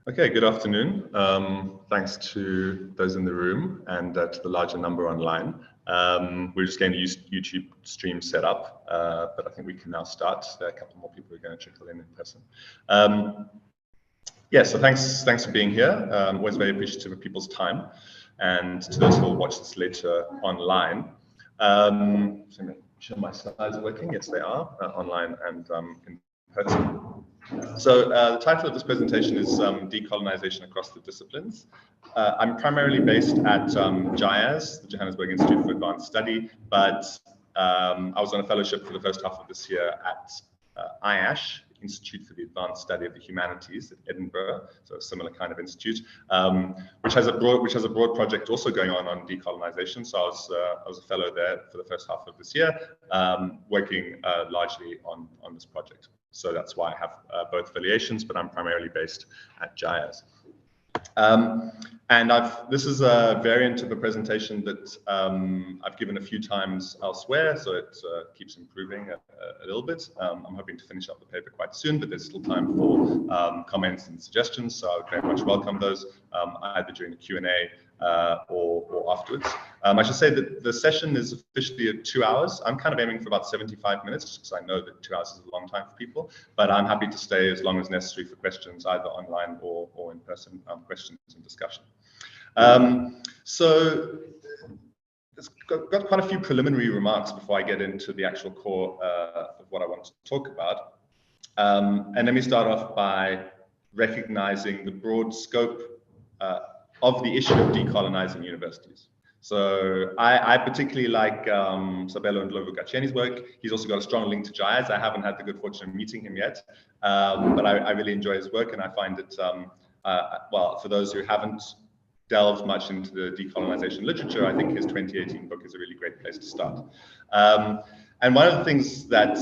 Okay, good afternoon. Thanks to those in the room and to the larger number online. We're just getting the YouTube stream set up, but I think we can now start. There are a couple more people who are going to trickle in person. Yeah, so thanks for being here. Always very appreciative of people's time, and to those who will watch this later online. So make sure my slides are working. Yes, they are, online and in person. So the title of this presentation is Decolonisation Across the Disciplines. I'm primarily based at JIAS, the Johannesburg Institute for Advanced Study, but I was on a fellowship for the first half of this year at IASH, Institute for the Advanced Study of the Humanities at Edinburgh, so a similar kind of institute, which has a broad project also going on decolonisation. So I was a fellow there for the first half of this year, working largely on this project. So that's why I have both affiliations, but I'm primarily based at JIAS. And this is a variant of a presentation that I've given a few times elsewhere, so it keeps improving a little bit. I'm hoping to finish up the paper quite soon, but there's still time for comments and suggestions, so I would very much welcome those, either during the Q&A or afterwards. I should say that the session is officially at 2 hours. I'm kind of aiming for about 75 minutes, just because I know that 2 hours is a long time for people, but I'm happy to stay as long as necessary for questions, either online or in person, questions and discussion. So it's got quite a few preliminary remarks before I get into the actual core of what I want to talk about. And let me start off by recognizing the broad scope of the issue of decolonising universities. So I particularly like Sabelo and Ndlovu-Gacheni's work. He's also got a strong link to JIAS. I haven't had the good fortune of meeting him yet, but I really enjoy his work, and I find it, well, for those who haven't delved much into the decolonisation literature, I think his 2018 book is a really great place to start. And one of the things that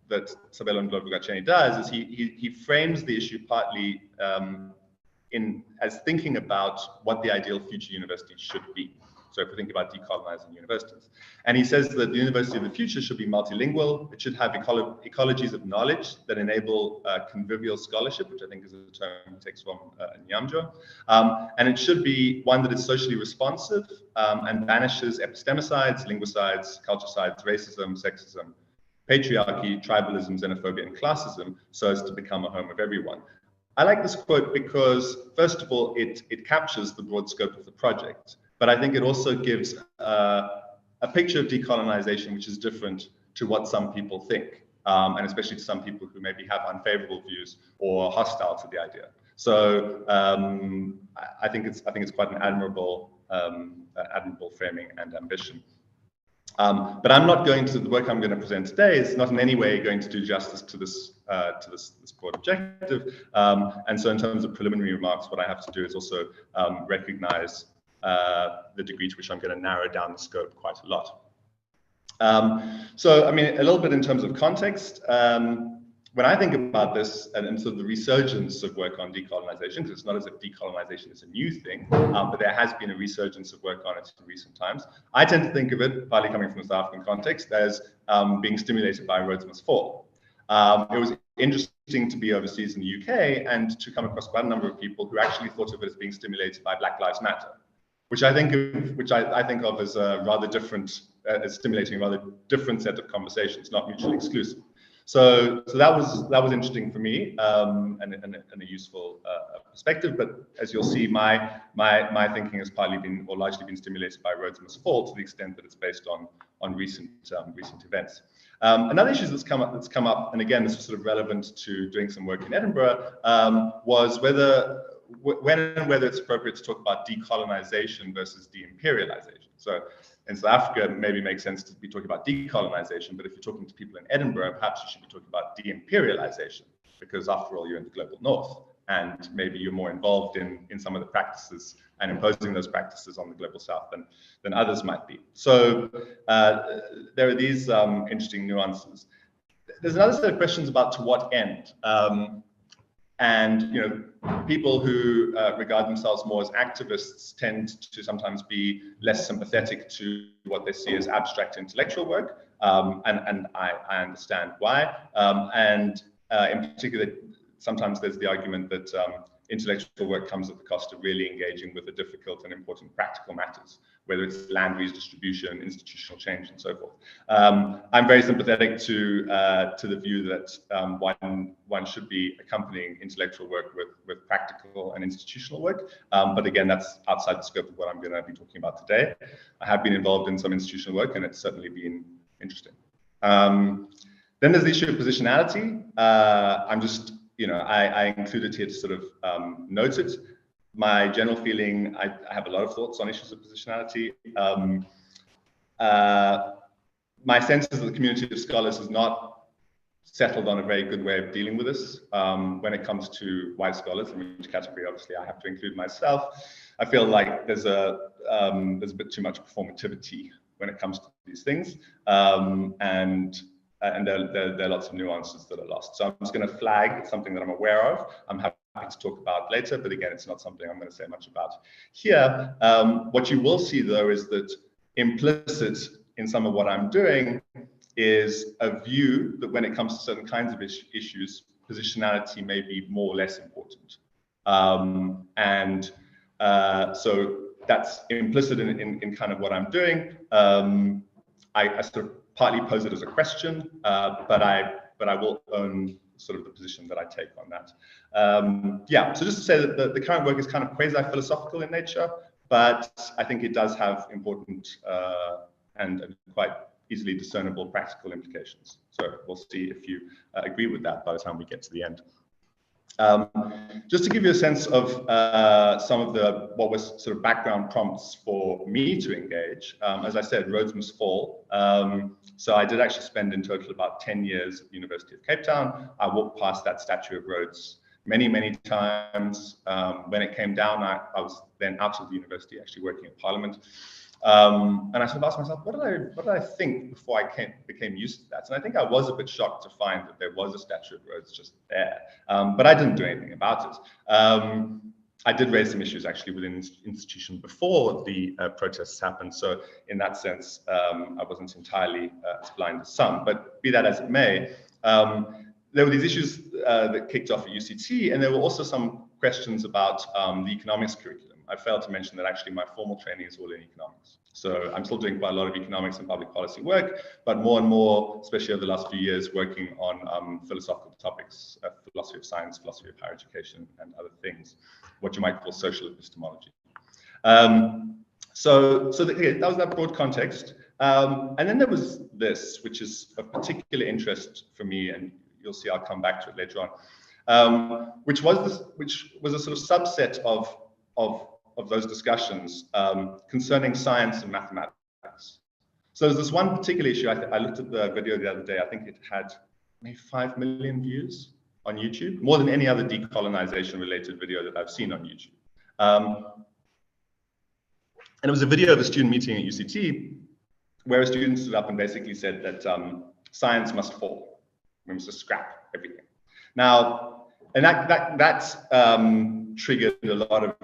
Sabelo and Ndlovu-Gacheni does is he frames the issue partly as thinking about what the ideal future university should be. So if we think about decolonising universities, and he says that the university of the future should be multilingual. It should have ecologies of knowledge that enable convivial scholarship, which I think is a term he takes from Nyamjo. And it should be one that is socially responsive and banishes epistemicides, linguicides, culturecides, racism, sexism, patriarchy, tribalism, xenophobia, and classism, so as to become a home of everyone. I like this quote because, first of all, it captures the broad scope of the project, but I think it also gives a picture of decolonisation which is different to what some people think, and especially to some people who maybe have unfavourable views or hostile to the idea. So I think it's quite an admirable framing and ambition. But I'm not going to, the work I'm going to present today is not in any way going to do justice to this broad objective. And so in terms of preliminary remarks, what I have to do is also recognize the degree to which I'm going to narrow down the scope quite a lot. So, I mean, a little bit in terms of context, when I think about this and sort of the resurgence of work on decolonisation, because it's not as if decolonisation is a new thing, but there has been a resurgence of work on it in recent times. I tend to think of it, partly coming from the South African context, as being stimulated by Rhodes Must Fall. It was interesting to be overseas in the UK and to come across quite a number of people who actually thought of it as being stimulated by Black Lives Matter, which I think of as a rather different, as stimulating a rather different set of conversations, not mutually exclusive. So that was interesting for me, and a useful perspective. But as you'll see, my thinking has partly been, or largely been, stimulated by Rhodes Must Fall, to the extent that it's based on recent events. Another issue that's come up, and again, this was sort of relevant to doing some work in Edinburgh, was when and whether it's appropriate to talk about decolonisation versus de-imperialisation. So in South Africa, it maybe makes sense to be talking about decolonisation, but if you're talking to people in Edinburgh, perhaps you should be talking about de-imperialisation, because after all, you're in the global north, and maybe you're more involved in some of the practices and imposing those practices on the global south than others might be. So there are these interesting nuances. There's another set of questions about to what end. And people who regard themselves more as activists tend to sometimes be less sympathetic to what they see as abstract intellectual work, and I understand why. And in particular, sometimes there's the argument that intellectual work comes at the cost of really engaging with the difficult and important practical matters, whether it's land redistribution, institutional change, and so forth. I'm very sympathetic to the view that one should be accompanying intellectual work with practical and institutional work. But again, that's outside the scope of what I'm going to be talking about today. I have been involved in some institutional work, and it's certainly been interesting. Then there's the issue of positionality. I'm just, I included here to sort of note it. My general feeling, I have a lot of thoughts on issues of positionality. My sense is that the community of scholars has not settled on a very good way of dealing with this. When it comes to white scholars, in which category obviously I have to include myself, I feel like there's a bit too much performativity when it comes to these things, and there are lots of nuances that are lost. So I'm just going to flag something that I'm aware of. I'm happy to talk about later, but again, it's not something I'm going to say much about here. What you will see, though, is that implicit in some of what I'm doing is a view that when it comes to certain kinds of issues, positionality may be more or less important. So that's implicit in kind of what I'm doing. I sort of partly pose it as a question, but I will own sort of the position that I take on that. Yeah, so just to say that the current work is kind of quasi-philosophical in nature, but I think it does have important and quite easily discernible practical implications. So we'll see if you agree with that by the time we get to the end. Just to give you a sense of some of what was sort of background prompts for me to engage, as I said, Rhodes must fall. So I did actually spend in total about 10 years at the University of Cape Town. I walked past that statue of Rhodes many times. When it came down, I was then out of the university, actually working at Parliament. And I sort of asked myself, what did I think before I became used to that? And I think I was a bit shocked to find that there was a statue of Rhodes just there, but I didn't do anything about it. I did raise some issues actually within the institution before the protests happened. So in that sense, I wasn't entirely as blind as some, but be that as it may, there were these issues that kicked off at UCT, and there were also some questions about the economics curriculum. I failed to mention that actually my formal training is all in economics. So I'm still doing quite a lot of economics and public policy work, but more and more, especially over the last few years, working on philosophical topics, philosophy of science, philosophy of higher education, and other things, what you might call social epistemology. So that was that broad context. And then there was this, which is of particular interest for me, and you'll see I'll come back to it later on, which was a sort of subset of those discussions concerning science and mathematics. So there's this one particular issue. I looked at the video the other day. I think it had maybe 5 million views on YouTube, more than any other decolonization related video that I've seen on YouTube. And it was a video of a student meeting at UCT where a student stood up and basically said that science must fall. We must just scrap everything. Now, and that triggered a lot of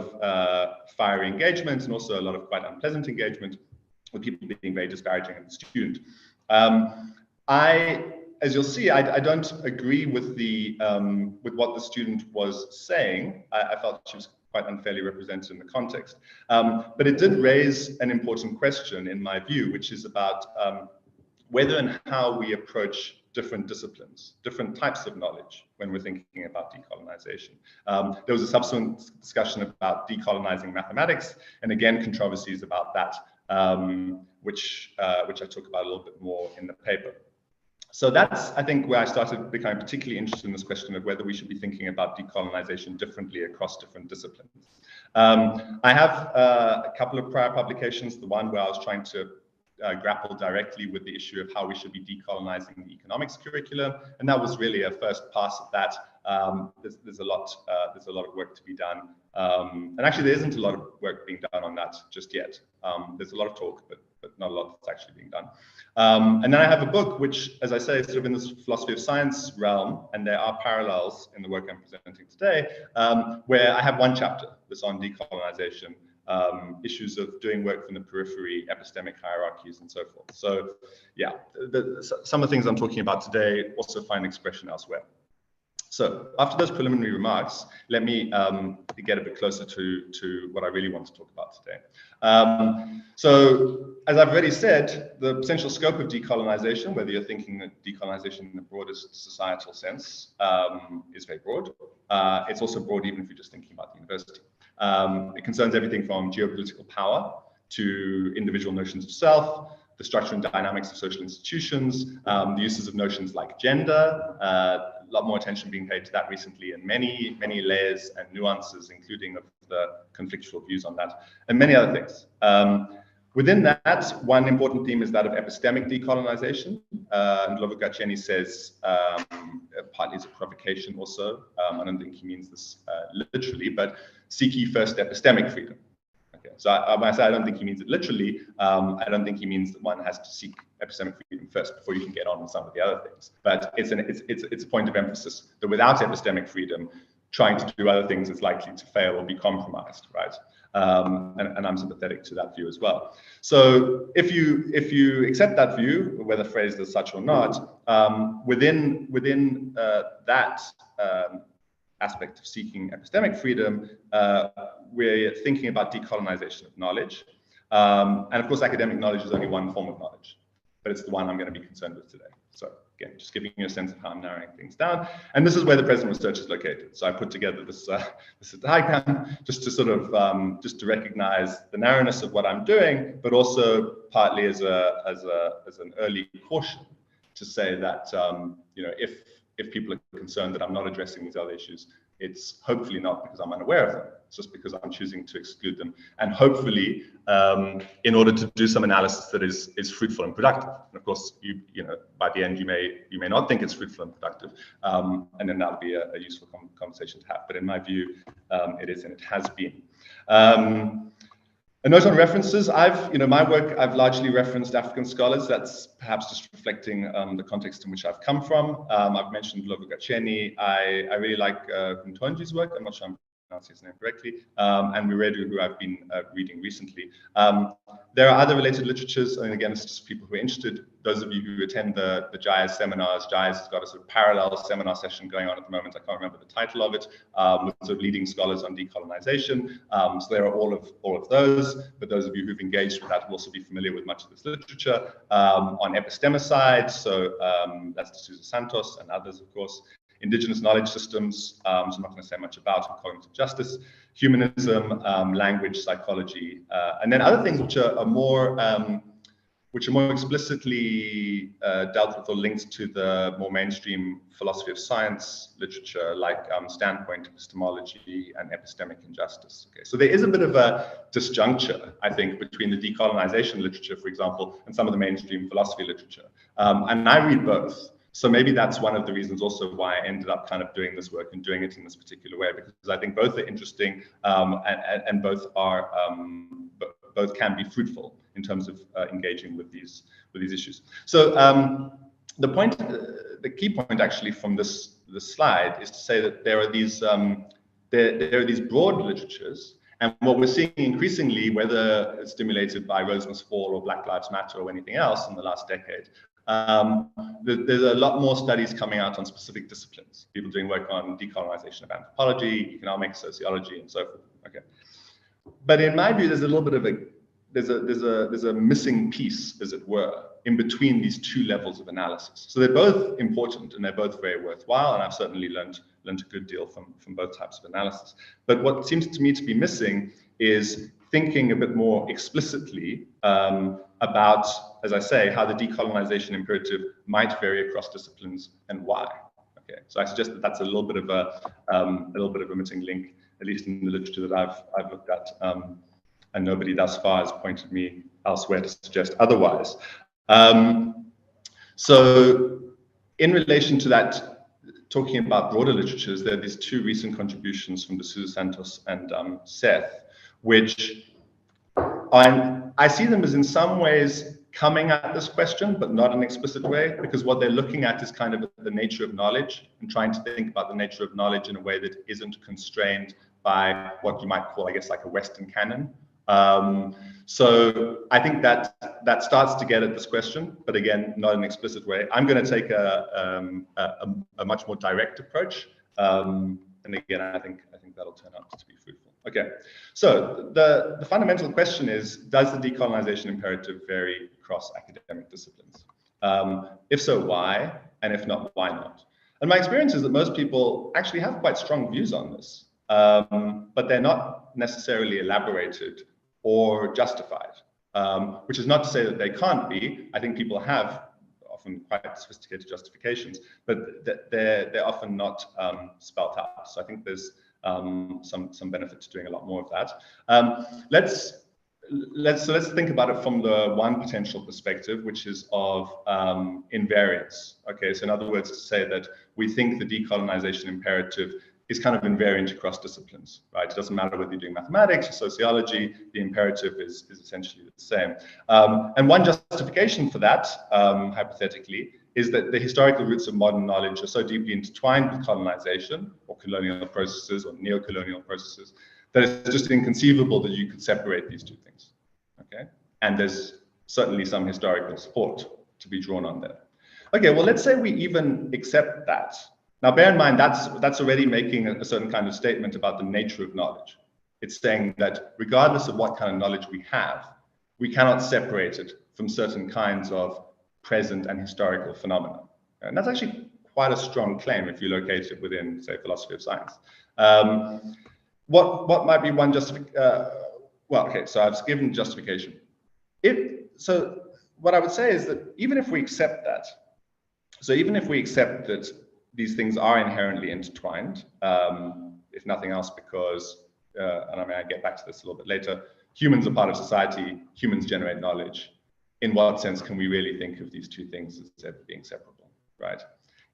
fiery engagement and also a lot of quite unpleasant engagement with people being very disparaging of the student. As you'll see, I don't agree with what the student was saying. I felt she was quite unfairly represented in the context. But it did raise an important question in my view, which is about whether and how we approach different disciplines, different types of knowledge when we're thinking about decolonization. There was a subsequent discussion about decolonizing mathematics, and again, controversies about that, which I talk about a little bit more in the paper. So that's, I think, where I started becoming particularly interested in this question of whether we should be thinking about decolonization differently across different disciplines. I have a couple of prior publications, the one where I was trying to grapple directly with the issue of how we should be decolonizing the economics curriculum, and that was really a first pass at that. There's a lot of work to be done, and actually there isn't a lot of work being done on that just yet. There's a lot of talk, but not a lot that's actually being done. And then I have a book which, as I say, is sort of in this philosophy of science realm, and there are parallels in the work I'm presenting today, where I have one chapter that's on decolonization. Issues of doing work from the periphery, epistemic hierarchies, and so forth. So yeah, some of the things I'm talking about today also find expression elsewhere. So after those preliminary remarks, let me get a bit closer to what I really want to talk about today. So as I've already said, the potential scope of decolonization, whether you're thinking of decolonization in the broadest societal sense, is very broad. It's also broad even if you're just thinking about the university. It concerns everything from geopolitical power to individual notions of self, the structure and dynamics of social institutions, the uses of notions like gender, a lot more attention being paid to that recently, and many, many layers and nuances, including of the conflictual views on that, and many other things. Within that, one important theme is that of epistemic decolonization. And Decolonisation says, partly as a provocation also, I don't think he means this literally, but seek ye first epistemic freedom. Okay, so when I say I don't think he means it literally, I don't think he means that one has to seek epistemic freedom first before you can get on with some of the other things. But it's a point of emphasis that without epistemic freedom, trying to do other things is likely to fail or be compromised, right? And I'm sympathetic to that view as well. So if you accept that view, whether phrased as such or not, within that aspect of seeking epistemic freedom, we're thinking about decolonization of knowledge. And of course, academic knowledge is only one form of knowledge, but it's the one I'm going to be concerned with today. So again, just giving you a sense of how I'm narrowing things down. And this is where the present research is located. So I put together this diagram just to sort of just to recognize the narrowness of what I'm doing, but also partly as an early caution to say that you know, if people are concerned that I'm not addressing these other issues, it's hopefully not because I'm unaware of them. It's just because I'm choosing to exclude them. And hopefully, in order to do some analysis that is fruitful and productive. And of course, you know, by the end, you may not think it's fruitful and productive. And then that'll be a useful conversation to have. But in my view, it is and it has been. A note on references. My work, I've largely referenced African scholars. That's perhaps just reflecting the context in which I've come from. I've mentioned Decolonisation. I really like Ntonji's work. I'm not sure I'm pronouncing his name correctly. And Wiredu, who I've been reading recently. There are other related literatures, and again, it's just people who are interested. Those of you who attend the JIAS seminars, JIAS has got a sort of parallel seminar session going on at the moment. I can't remember the title of it, with sort of leading scholars on decolonization. So there are all of those, but those of you who've engaged with that will also be familiar with much of this literature. On epistemicide, so that's D'Souza Santos and others, of course. Indigenous knowledge systems, so I'm not going to say much about, and cognitive justice, humanism, language, psychology, and then other things which are more explicitly dealt with or linked to the more mainstream philosophy of science literature, like standpoint epistemology and epistemic injustice. Okay, so there is a bit of a disjuncture, I think, between the decolonization literature, for example, and some of the mainstream philosophy literature, and I read both. So maybe that's one of the reasons also why I ended up kind of doing this work and doing it in this particular way, because I think both are interesting and both are both can be fruitful in terms of engaging with these issues. So the key point actually from this slide is to say that there are these broad literatures. And what we're seeing increasingly, whether it's stimulated by Rosener's Fall or Black Lives Matter or anything else in the last decade, there's a lot more studies coming out on specific disciplines. People doing work on decolonization of anthropology, economics, sociology, and so forth. Okay, but in my view, there's a little bit of there's a missing piece, as it were, in between these two levels of analysis. So they're both important and they're both very worthwhile, and I've certainly learned a good deal from both types of analysis. But what seems to me to be missing is thinking a bit more explicitly about, as I say, how the decolonization imperative might vary across disciplines and why. Okay, so I suggest that that's a little bit of a missing link, at least in the literature that I've looked at, and nobody thus far has pointed me elsewhere to suggest otherwise. So, in relation to that, talking about broader literatures, there are these two recent contributions from D'Souza Santos and Seth, which I see them as in some ways coming at this question, but not in an explicit way, because what they're looking at is kind of the nature of knowledge and trying to think about the nature of knowledge in a way that isn't constrained by what you might call, I guess, like a Western canon. So I think that starts to get at this question, but again, not in an explicit way. I'm going to take a much more direct approach, And again, I think that'll turn out to be fruitful. Okay, so the fundamental question is, does the decolonization imperative vary across academic disciplines? If so, why? And if not, why not? And my experience is that most people actually have quite strong views on this, but they're not necessarily elaborated or justified, which is not to say that they can't be. I think people have often quite sophisticated justifications, but they're often not spelt out. So I think there's some benefit to doing a lot more of that. Let's think about it from the one potential perspective, which is of invariance. Okay, so in other words, to say that we think the decolonization imperative is kind of invariant across disciplines, right? It doesn't matter whether you're doing mathematics or sociology, the imperative is essentially the same. And one justification for that, hypothetically, is that the historical roots of modern knowledge are so deeply intertwined with colonization or colonial processes or neo-colonial processes that it's just inconceivable that you could separate these two things, okay? And there's certainly some historical support to be drawn on there. Okay, well, let's say we even accept that. Now, bear in mind, that's already making a certain kind of statement about the nature of knowledge. It's saying that regardless of what kind of knowledge we have, we cannot separate it from certain kinds of present and historical phenomena. And that's actually quite a strong claim if you locate it within, say, philosophy of science. What might be one justification? Well, okay, so I've given justification. So what I would say is that even if we accept that, so even if we accept that these things are inherently intertwined, if nothing else, because, and I mean, I'll get back to this a little bit later, humans are part of society, humans generate knowledge. In what sense can we really think of these two things as being separable, right?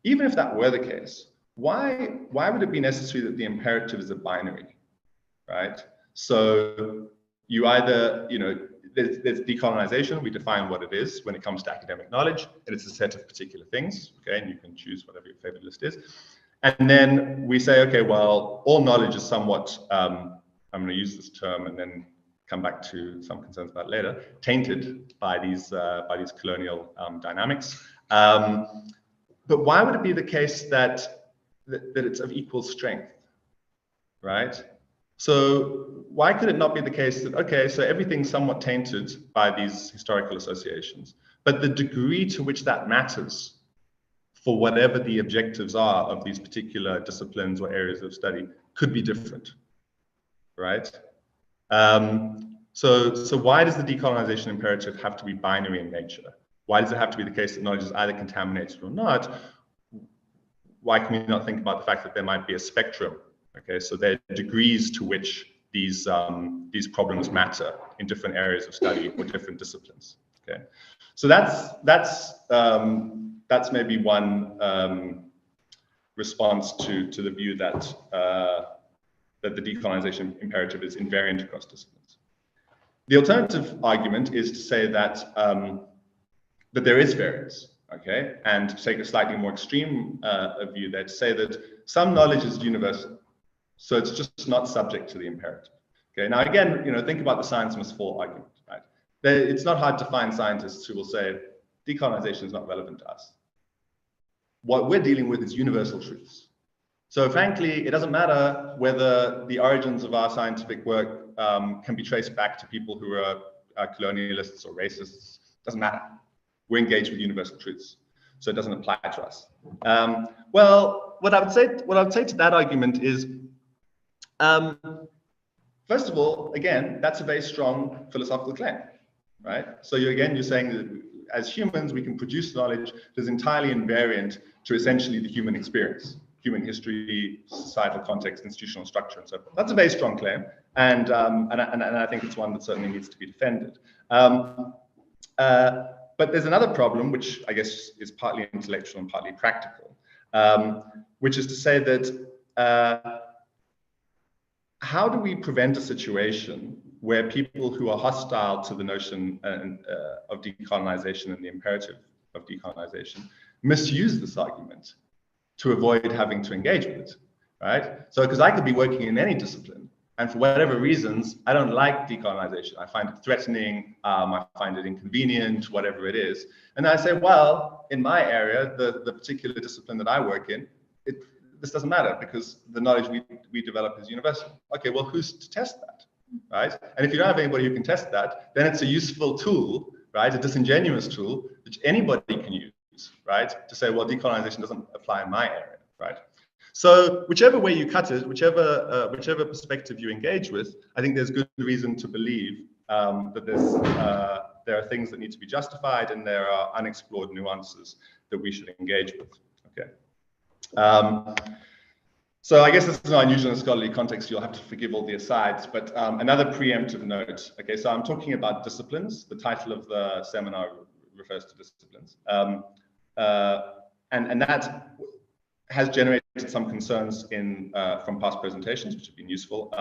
Even if that were the case, why would it be necessary that the imperative is a binary, right? So you either, there's decolonization, we define what it is when it comes to academic knowledge, and it's a set of particular things, okay, and you can choose whatever your favorite list is. And then we say, okay, well, all knowledge is somewhat, I'm going to use this term and then come back to some concerns about it later, tainted by these colonial dynamics. But why would it be the case that it's of equal strength, right? So why could it not be the case that, okay, so everything's somewhat tainted by these historical associations, but the degree to which that matters for whatever the objectives are of these particular disciplines or areas of study could be different, right? So why does the decolonization imperative have to be binary in nature? Why does it have to be the case that knowledge is either contaminated or not? Why can we not think about the fact that there might be a spectrum? Okay, so there are degrees to which these problems matter in different areas of study or different disciplines. Okay, so that's maybe one response to the view that that the decolonization imperative is invariant across disciplines. The alternative argument is to say that that there is variance. Okay, and to take a slightly more extreme view there, to say that some knowledge is universal. So it's just not subject to the imperative. Okay. Now again, think about the science must fall argument. Right? It's not hard to find scientists who will say decolonization is not relevant to us. What we're dealing with is universal truths. So frankly, it doesn't matter whether the origins of our scientific work can be traced back to people who are colonialists or racists. It doesn't matter. We're engaged with universal truths, so it doesn't apply to us. Well, what I would say to that argument is, first of all, again, that's a very strong philosophical claim, right? So you're saying that as humans, we can produce knowledge that's entirely invariant to essentially the human experience, human history, societal context, institutional structure, and so forth. That's a very strong claim, and I think it's one that certainly needs to be defended. But there's another problem, which I guess is partly intellectual and partly practical, which is to say that how do we prevent a situation where people who are hostile to the notion of decolonization and the imperative of decolonization misuse this argument to avoid having to engage with it, right? So, because I could be working in any discipline, and for whatever reasons, I don't like decolonization. I find it threatening, I find it inconvenient, whatever it is. And I say, well, in my area, the particular discipline that I work in, this doesn't matter because the knowledge we develop is universal. Okay, well, who's to test that, right? And if you don't have anybody who can test that, then it's a useful tool, right? A disingenuous tool which anybody can use, right? To say, well, decolonization doesn't apply in my area, right? So whichever way you cut it, whichever perspective you engage with, I think there's good reason to believe that there are things that need to be justified and there are unexplored nuances that we should engage with. Okay. So I guess this is not unusual in a scholarly context. You'll have to forgive all the asides, but another preemptive note. Okay, so I'm talking about disciplines. The title of the seminar refers to disciplines, and that has generated some concerns from past presentations, which have been useful.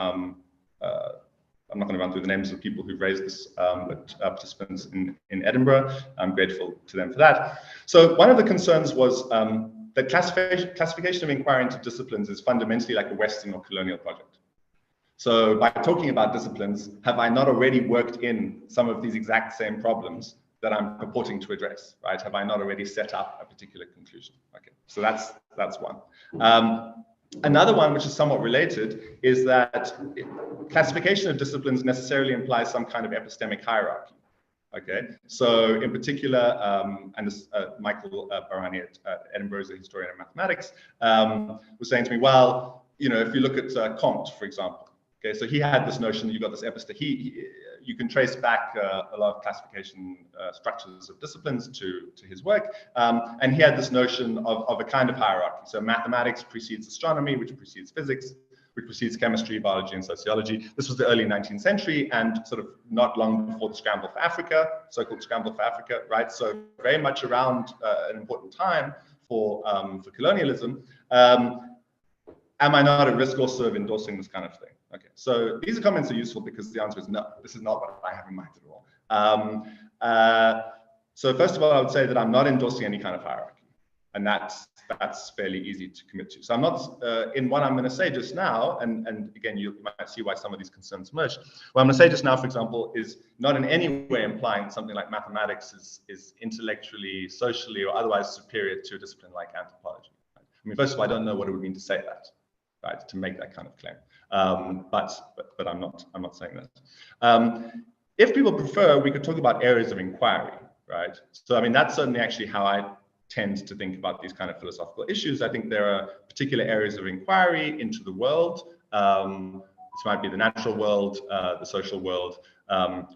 I'm not going to run through the names of people who've raised this, but participants in Edinburgh. I'm grateful to them for that. So one of the concerns was that classification of inquiry into disciplines is fundamentally like a Western or colonial project. So by talking about disciplines, have I not already worked in some of these exact same problems that I'm purporting to address, right? Have I not already set up a particular conclusion? Okay, so that's one. Another one, which is somewhat related, is that classification of disciplines necessarily implies some kind of epistemic hierarchy. Okay, so in particular, and this, Michael Barani at Edinburgh is a historian of mathematics, was saying to me, well, you know, if you look at Comte, for example, okay, so he had this notion that you got this epistemic, you can trace back a lot of classification structures of disciplines to his work, and he had this notion of a kind of hierarchy. So mathematics precedes astronomy, which precedes physics, which precedes chemistry, biology, and sociology. This was the early 19th century and sort of not long before the scramble for Africa, so-called scramble for Africa, right? So very much around an important time for colonialism. Am I not at risk also of endorsing this kind of thing? Okay, so these comments are useful because the answer is no, this is not what I have in mind at all. So first of all, I would say that I'm not endorsing any kind of hierarchy, and that's fairly easy to commit to. So I'm not, in what I'm going to say just now, and again, you might see why some of these concerns emerge. What I'm going to say just now, for example, is not in any way implying something like mathematics is intellectually, socially, or otherwise superior to a discipline like anthropology. Right? I mean, first of all, I don't know what it would mean to say that, right? To make that kind of claim. But I'm not saying that. If people prefer, we could talk about areas of inquiry, right? So I mean, that's certainly actually how I tend to think about these kind of philosophical issues. I think there are particular areas of inquiry into the world. This might be the natural world, the social world,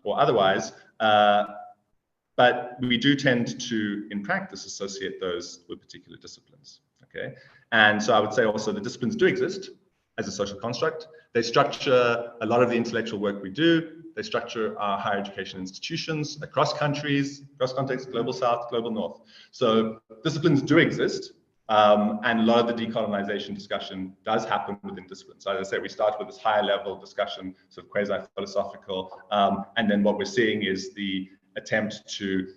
or otherwise. But we do tend to, in practice, associate those with particular disciplines. Okay, and so I would say also the disciplines do exist as a social construct. They structure a lot of the intellectual work we do. They structure our higher education institutions across countries, across contexts, global south, global north. So disciplines do exist, and a lot of the decolonization discussion does happen within disciplines. So as I said, we start with this higher level discussion, sort of quasi-philosophical, and then what we're seeing is the attempt to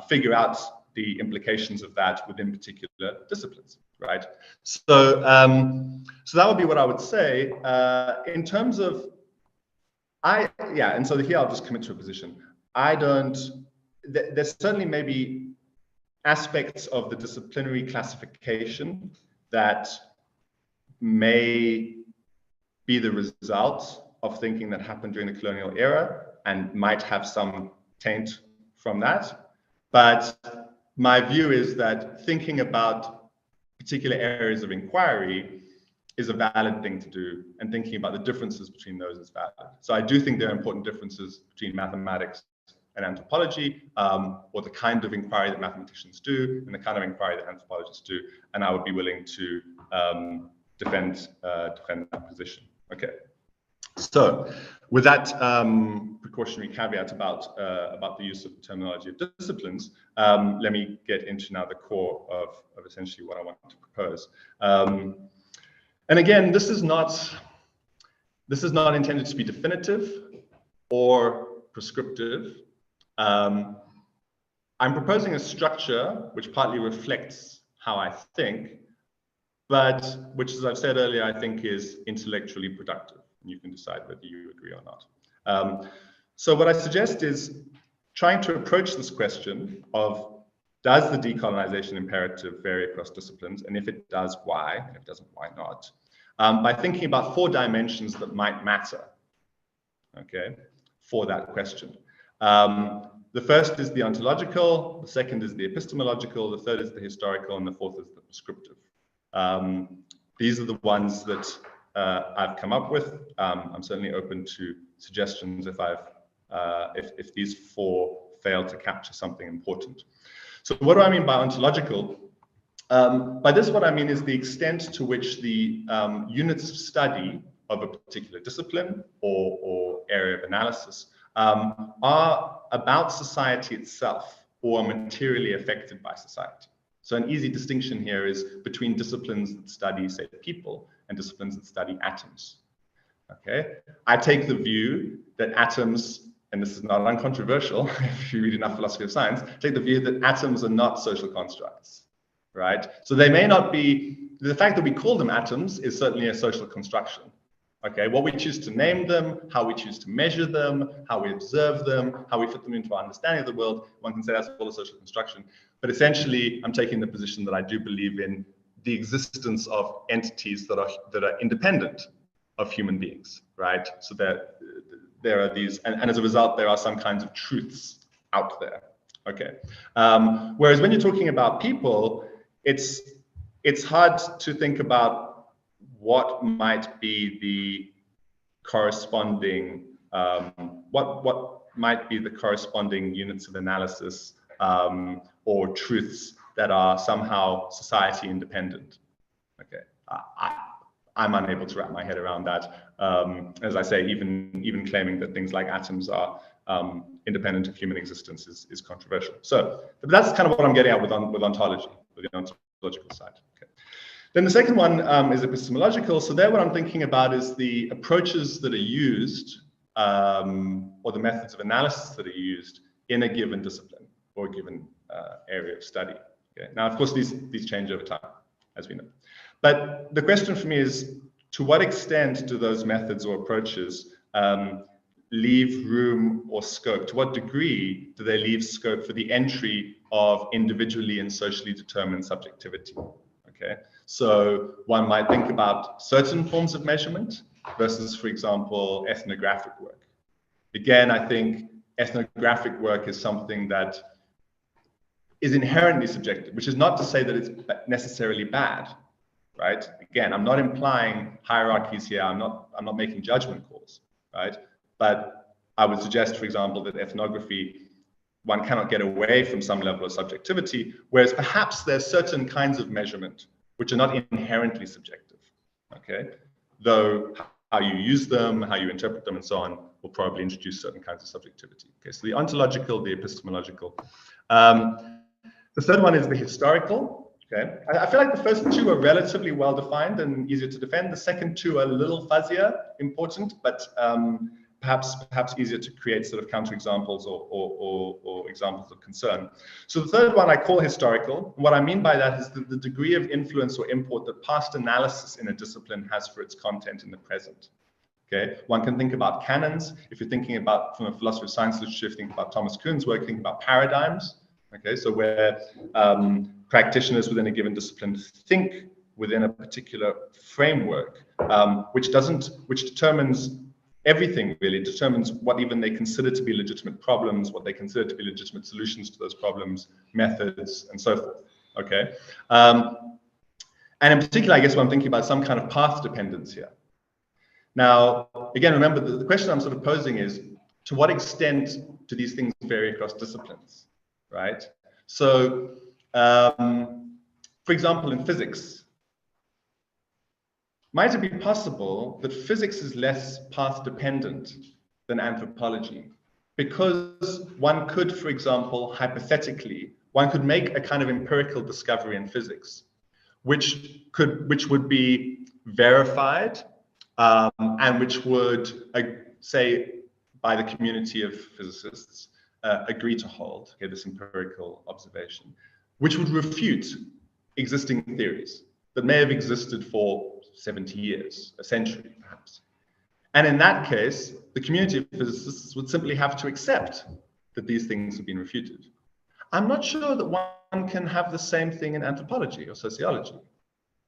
figure out the implications of that within particular disciplines, right? So, so that would be what I would say. In terms of, and so here I'll just commit to a position. There's certainly maybe aspects of the disciplinary classification that may be the result of thinking that happened during the colonial era and might have some taint from that. But my view is that thinking about particular areas of inquiry is a valid thing to do, and thinking about the differences between those is valid. So I do think there are important differences between mathematics and anthropology, or the kind of inquiry that mathematicians do and the kind of inquiry that anthropologists do, and I would be willing to defend that position. Okay. So with that precautionary caveat about the use of the terminology of disciplines, let me get into now the core of essentially what I want to propose. And again, this is not intended to be definitive or prescriptive. I'm proposing a structure which partly reflects how I think, but which, as I've said earlier, I think is intellectually productive. You can decide whether you agree or not. So what I suggest is trying to approach this question of does the decolonization imperative vary across disciplines? And if it does, why? And if it doesn't, why not? By thinking about 4 dimensions that might matter, okay, for that question. The first is the ontological, the second is the epistemological, the third is the historical, and the fourth is the prescriptive. These are the ones that I've come up with. I'm certainly open to suggestions if these 4 fail to capture something important. So what do I mean by ontological? By this, what I mean is the extent to which the units of study of a particular discipline or area of analysis are about society itself or are materially affected by society. So an easy distinction here is between disciplines that study, say, people and disciplines that study atoms. Okay, I take the view that atoms, and this is not uncontroversial if you read enough philosophy of science, take the view that atoms are not social constructs, right? So they may not be, the fact that we call them atoms is certainly a social construction. Okay, what we choose to name them, how we choose to measure them, how we observe them, how we fit them into our understanding of the world, one can say that's all a social construction. But essentially, I'm taking the position that I do believe in the existence of entities that are independent of human beings, right? So there are these, and as a result, there are some kinds of truths out there. Okay. Whereas when you're talking about people, it's hard to think about what might be the corresponding what might be the corresponding units of analysis or truths that are somehow society independent. Okay, I'm unable to wrap my head around that. As I say, even claiming that things like atoms are independent of human existence is controversial. So that's kind of what I'm getting at with ontology, with the ontological side. Okay. Then the second one is epistemological. So there what I'm thinking about is the approaches that are used or the methods of analysis that are used in a given discipline or a given area of study. Okay. Now, of course, these change over time, as we know. But the question for me is, to what extent do those methods or approaches leave room or scope? To what degree do they leave scope for the entry of individually and socially determined subjectivity? Okay, so one might think about certain forms of measurement versus, for example, ethnographic work. Again, I think ethnographic work is something that is inherently subjective, which is not to say that it's necessarily bad, right? Again, I'm not implying hierarchies here. I'm not making judgment calls, right? But I would suggest, for example, that ethnography, one cannot get away from some level of subjectivity, whereas perhaps there's certain kinds of measurement which are not inherently subjective, okay? Though how you use them, how you interpret them, and so on, will probably introduce certain kinds of subjectivity. Okay, so the ontological, the epistemological. The third one is the historical. Okay, I feel like the first 2 are relatively well defined and easier to defend. The second 2 are a little fuzzier, important, but perhaps easier to create sort of counterexamples or examples of concern. So the third one I call historical. And what I mean by that is the degree of influence or import that past analysis in a discipline has for its content in the present. Okay, one can think about canons. If you're thinking about, from a philosophy of science literature, think about Thomas Kuhn's work, think about paradigms. Okay, so where practitioners within a given discipline think within a particular framework, which determines everything, really. It determines what even they consider to be legitimate problems, what they consider to be legitimate solutions to those problems, methods, and so forth. Okay, and in particular, I guess what I'm thinking about some kind of path dependence here. Now, again, remember the question I'm sort of posing is, to what extent do these things vary across disciplines, right? So, for example, in physics, might it be possible that physics is less path dependent than anthropology? Because one could, for example, hypothetically, one could make a kind of empirical discovery in physics, which would be verified and which would, say, by the community of physicists, agree to hold, okay, this empirical observation, which would refute existing theories that may have existed for 70 years, a century perhaps. And in that case, the community of physicists would simply have to accept that these things have been refuted. I'm not sure that one can have the same thing in anthropology or sociology.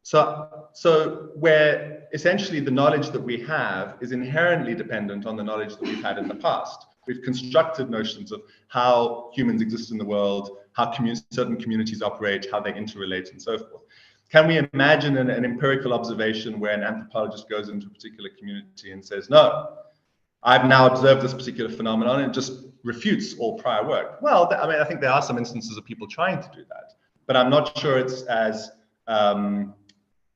So where essentially the knowledge that we have is inherently dependent on the knowledge that we've had in the past. We've constructed notions of how humans exist in the world, how certain communities operate, how they interrelate, and so forth. Can we imagine an empirical observation where an anthropologist goes into a particular community and says, no, I've now observed this particular phenomenon, and just refutes all prior work? Well, I mean, I think there are some instances of people trying to do that, but I'm not sure it's as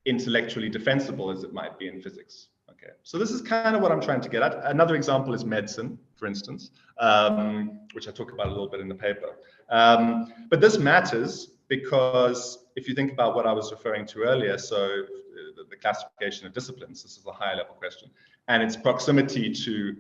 intellectually defensible as it might be in physics. Okay, so this is kind of what I'm trying to get at. Another example is medicine, for instance, which I talk about a little bit in the paper. But this matters because if you think about what I was referring to earlier, so the classification of disciplines, this is a higher level question, and its proximity to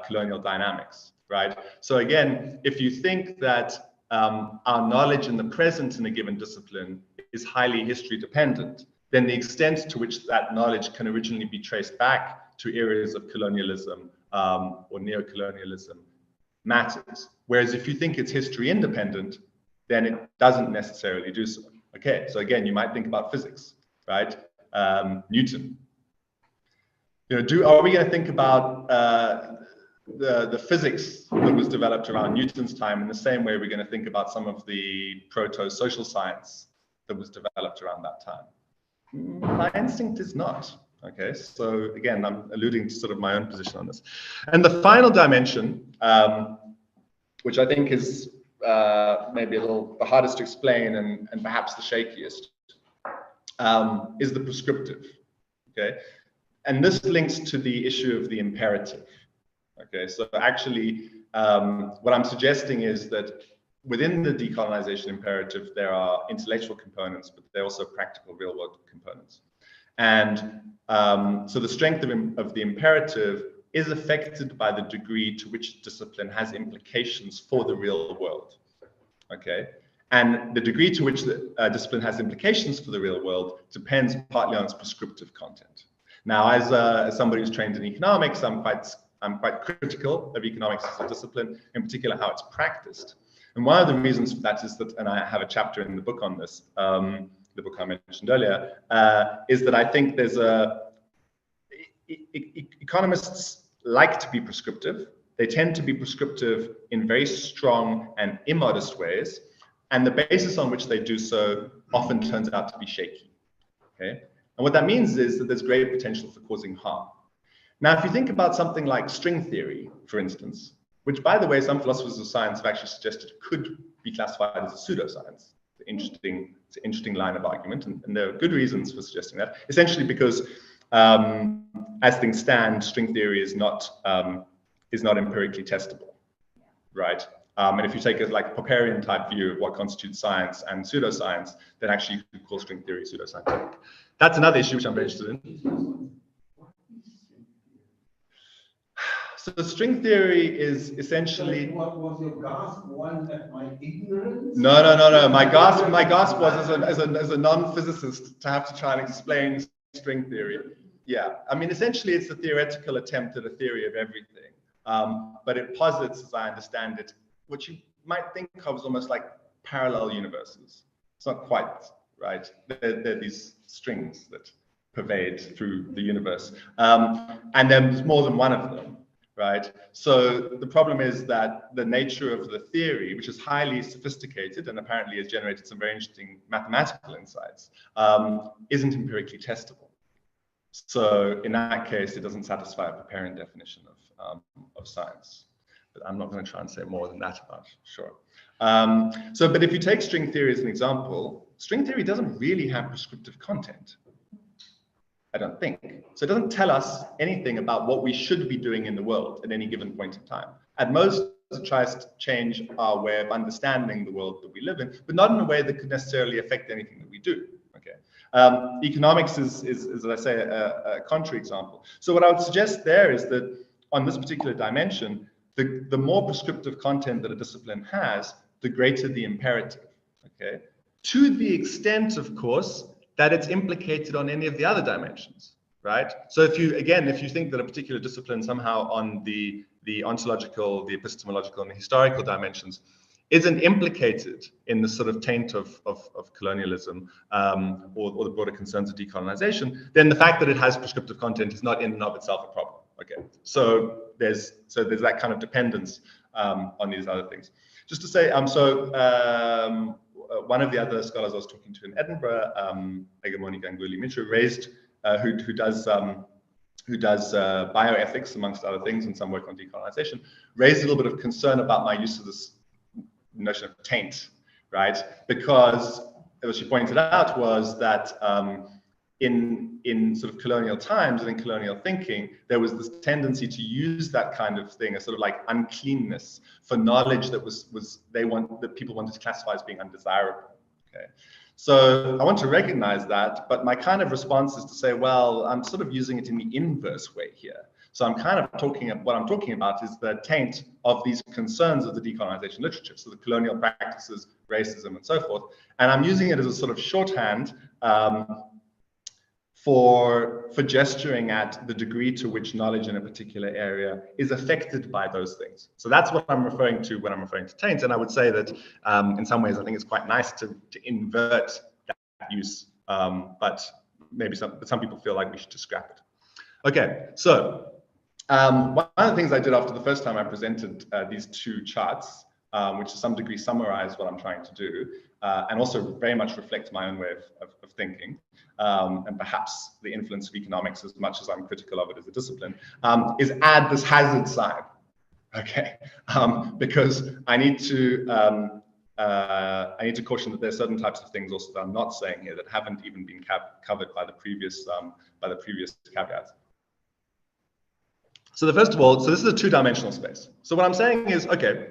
colonial dynamics, right? So again, if you think that our knowledge in the present in a given discipline is highly history dependent, then the extent to which that knowledge can originally be traced back to areas of colonialism or neocolonialism matters. Whereas if you think it's history independent, then it doesn't necessarily do so. Okay, so again, you might think about physics, right? Newton. You know, are we going to think about the physics that was developed around Newton's time in the same way we're going to think about some of the proto-social science that was developed around that time? My instinct is not. Okay, so again, I'm alluding to sort of my own position on this. And the final dimension, which I think is maybe a little the hardest to explain and perhaps the shakiest, is the prescriptive. Okay, and this links to the issue of the imperative. Okay, so actually, what I'm suggesting is that within the decolonization imperative, there are intellectual components, but there are also practical real-world components. And so the strength of the imperative is affected by the degree to which discipline has implications for the real world. Okay, and the degree to which the discipline has implications for the real world depends partly on its prescriptive content. Now, as somebody who's trained in economics, I'm quite critical of economics as a discipline, in particular how it's practiced. And one of the reasons for that is that, and I have a chapter in the book on this, the book I mentioned earlier, is that I think there's economists like to be prescriptive. They tend to be prescriptive in very strong and immodest ways, and the basis on which they do so often turns out to be shaky. Okay, and what that means is that there's great potential for causing harm. Now, if you think about something like string theory, for instance, which, by the way, some philosophers of science have actually suggested could be classified as a pseudoscience. It's an interesting line of argument, and there are good reasons for suggesting that. Essentially because, as things stand, string theory is not empirically testable, right? And if you take a Popperian type view of what constitutes science and pseudoscience, then actually you could call string theory pseudoscientific. That's another issue which I'm very interested in. So string theory is essentially. What was your gasp? One at my ignorance? No. My gasp was as a non-physicist to have to try and explain string theory. Yeah, I mean, essentially, it's a theoretical attempt at a theory of everything, but it posits, as I understand it, what you might think of as almost like parallel universes. It's not quite right. They're these strings that pervade through the universe, and there's more than one of them. Right. So the problem is that the nature of the theory, which is highly sophisticated and apparently has generated some very interesting mathematical insights, isn't empirically testable. So in that case, it doesn't satisfy a Popperian definition of science. But I'm not going to try and say more than that about it, sure. But if you take string theory as an example, string theory doesn't really have prescriptive content. I don't think. So it doesn't tell us anything about what we should be doing in the world at any given point in time. At most, it tries to change our way of understanding the world that we live in, but not in a way that could necessarily affect anything that we do. Okay. Economics is, as I say, a contrary example. So what I would suggest there is that on this particular dimension, the more prescriptive content that a discipline has, the greater the imperative. Okay. To the extent, of course, that it's implicated on any of the other dimensions, right? So if you think that a particular discipline somehow on the ontological, the epistemological, and the historical dimensions isn't implicated in the sort of taint of colonialism or the broader concerns of decolonization, then the fact that it has prescriptive content is not in and of itself a problem. Okay, so there's that kind of dependence on these other things. Just to say, one of the other scholars I was talking to in Edinburgh, Egamoni Ganguly Mitra, raised who does bioethics amongst other things and some work on decolonization, raised a little bit of concern about my use of this notion of taint, right? Because what she pointed out was that in sort of colonial times and in colonial thinking, there was this tendency to use that kind of thing as sort of like uncleanness for knowledge that that people wanted to classify as being undesirable. Okay, so I want to recognize that, but my kind of response is to say, well, I'm sort of using it in the inverse way here. So I'm kind of what I'm talking about is the taint of these concerns of the decolonization literature, so the colonial practices, racism, and so forth. And I'm using it as a sort of shorthand for gesturing at the degree to which knowledge in a particular area is affected by those things. So that's what I'm referring to when I'm referring to taint. And I would say that in some ways, I think it's quite nice to invert that use, but maybe some people feel like we should just scrap it. Okay, so one of the things I did after the first time I presented these two charts, which to some degree summarize what I'm trying to do, and also very much reflect my own way of thinking, and perhaps the influence of economics as much as I'm critical of it as a discipline, is add this hazard sign, okay? Because I need to caution that there's certain types of things also that I'm not saying here that haven't even been covered by the previous caveats. So first of all, this is a two-dimensional space. So what I'm saying is, okay,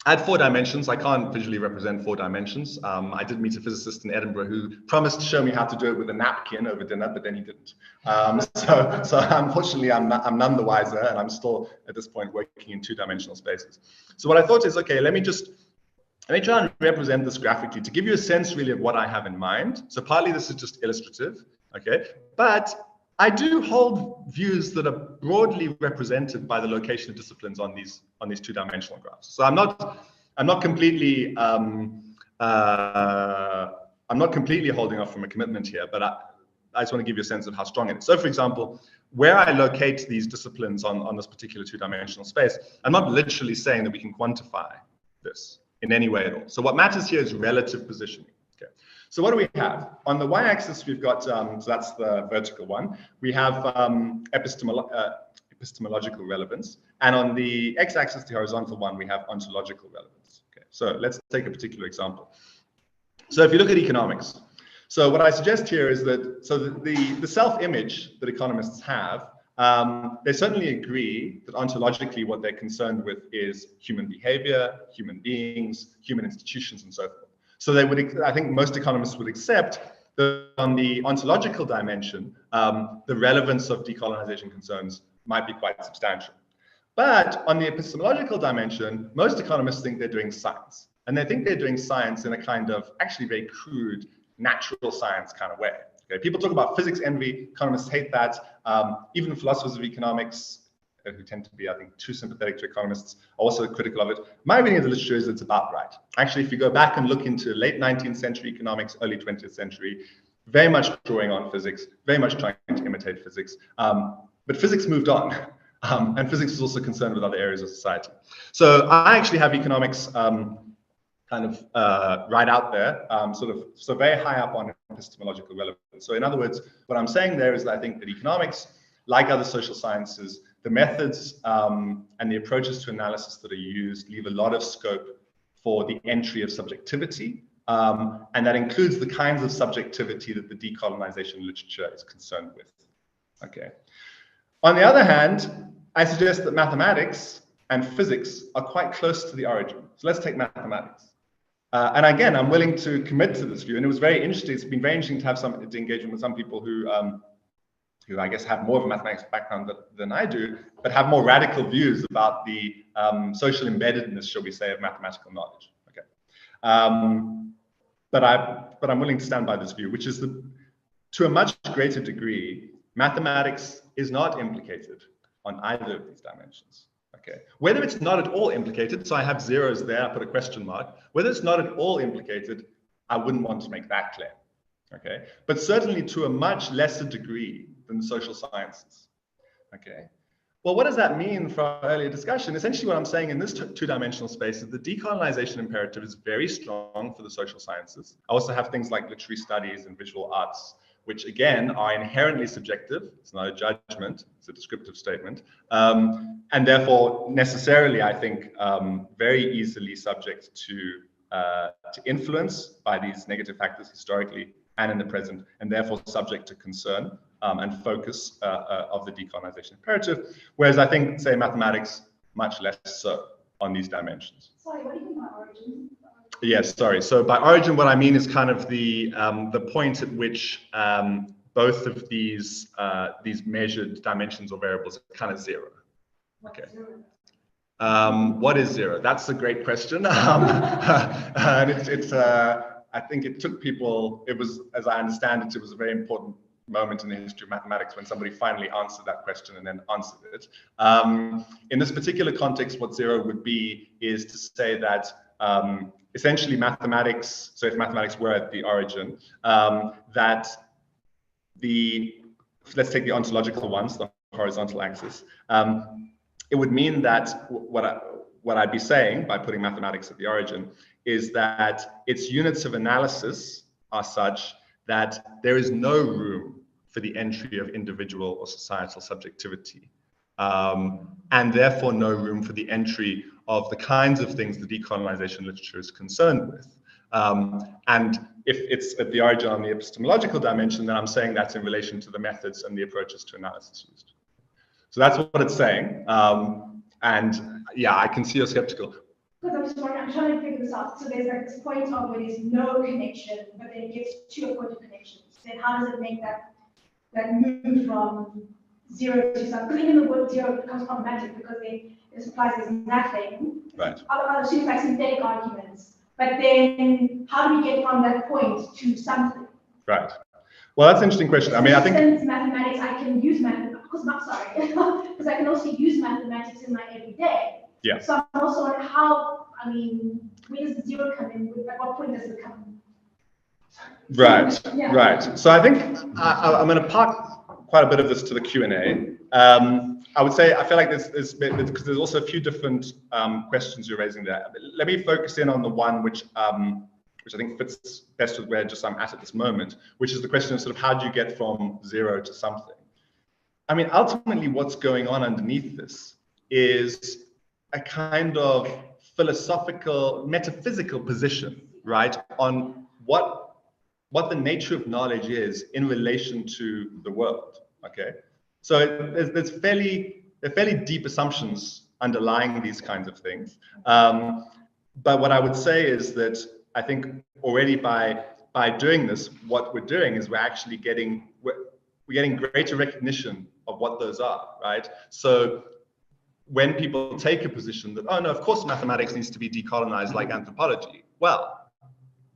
I had 4 dimensions. I can't visually represent 4 dimensions. I did meet a physicist in Edinburgh who promised to show me how to do it with a napkin over dinner, but then he didn't. So unfortunately, I'm none the wiser, and I'm still at this point working in 2-dimensional spaces. So what I thought is, okay, let me try and represent this graphically to give you a sense really of what I have in mind. So partly this is just illustrative, okay, but I do hold views that are broadly represented by the location of disciplines on these 2-dimensional graphs. So I'm not completely holding off from a commitment here, but I just want to give you a sense of how strong it is. So for example, where I locate these disciplines on this particular 2-dimensional space, I'm not literally saying that we can quantify this in any way at all. So what matters here is relative positioning. Okay. So what do we have? On the y-axis, we've got, so that's the vertical one. We have epistemological relevance. And on the x-axis, the horizontal one, we have ontological relevance. Okay. So let's take a particular example. So if you look at economics, so what I suggest here is that, so the self-image that economists have, they certainly agree that ontologically what they're concerned with is human behavior, human beings, human institutions, and so forth. So I think most economists would accept that on the ontological dimension, the relevance of decolonization concerns might be quite substantial. But on the epistemological dimension, most economists think they're doing science. And they think they're doing science in a kind of actually very crude, natural science kind of way. Okay? People talk about physics envy, economists hate that. Even philosophers of economics, who tend to be, I think, too sympathetic to economists, are also critical of it. My reading of the literature is it's about right. Actually, if you go back and look into late 19th century economics, early 20th century, very much drawing on physics, very much trying to imitate physics. But physics moved on, and physics is also concerned with other areas of society. So I actually have economics kind of right out there, so very high up on epistemological relevance. So in other words, what I'm saying there is that I think that economics, like other social sciences, the methods and the approaches to analysis that are used leave a lot of scope for the entry of subjectivity, and that includes the kinds of subjectivity that the decolonization literature is concerned with. Okay. On the other hand, I suggest that mathematics and physics are quite close to the origin. So let's take mathematics. And again, I'm willing to commit to this view, and it was very interesting. It's been very interesting to have some engagement with some people who I guess have more of a mathematics background than I do, but have more radical views about the social embeddedness, shall we say, of mathematical knowledge. Okay, but I'm willing to stand by this view, which is that to a much greater degree, mathematics is not implicated on either of these dimensions. Okay, whether it's not at all implicated, so I have zeros there, I put a question mark. Whether it's not at all implicated, I wouldn't want to make that claim. Okay, but certainly to a much lesser degree than the social sciences. Okay, well, what does that mean for our earlier discussion? Essentially, what I'm saying in this two-dimensional space is the decolonization imperative is very strong for the social sciences. I also have things like literary studies and visual arts, which again are inherently subjective. It's not a judgment, it's a descriptive statement. And therefore, necessarily, I think, very easily subject to influence by these negative factors historically and in the present, and therefore subject to concern and focus of the decolonization imperative. Whereas I think, say, mathematics, much less so on these dimensions. Sorry, what do you mean by origin? Yes, sorry. So by origin, what I mean is kind of the point at which both of these measured dimensions or variables are kind of zero. Okay. What is zero? That's a great question. And it's I think it took people. It was, as I understand it, it was a very important moment in the history of mathematics when somebody finally answered that question and then answered it. In this particular context, what zero would be is to say that essentially mathematics, so if mathematics were at the origin, that let's take the ontological ones, the horizontal axis, it would mean that what I'd be saying by putting mathematics at the origin is that its units of analysis are such that there is no room for the entry of individual or societal subjectivity, and therefore no room for the entry of the kinds of things the decolonization literature is concerned with. And if it's at the origin on the epistemological dimension, then I'm saying that's in relation to the methods and the approaches to analysis used. So that's what it's saying. And yeah, I can see you're skeptical. Because I'm trying to figure this out. So there's like this point of where there's no connection, but then it gets to a point of connection. Then how does it make that move from zero to something? Because even the word zero becomes problematic because it implies there's nothing. Right. I'll assume like synthetic arguments. But then how do we get from that point to something? Right. Well, that's an interesting question. I mean, I think since mathematics, I can use mathematics, because I can also use mathematics in my everyday. Yeah. So I'm also on how, I mean, where does the zero come in? At what point does it come in? Right, Yeah. right. So I think I'm going to park quite a bit of this to the Q&A. I would say I feel like there's because there's also a few different questions you're raising there. Let me focus in on the one which I think fits best with where just I'm at this moment, which is the question of sort of how do you get from zero to something? I mean, ultimately, what's going on underneath this is a kind of philosophical, metaphysical position, right, on what the nature of knowledge is in relation to the world. Okay, so there's fairly deep assumptions underlying these kinds of things. But what I would say is that I think already by doing this, what we're doing is we're actually getting greater recognition of what those are, right? So when people take a position that, oh no, of course mathematics needs to be decolonized like anthropology, well,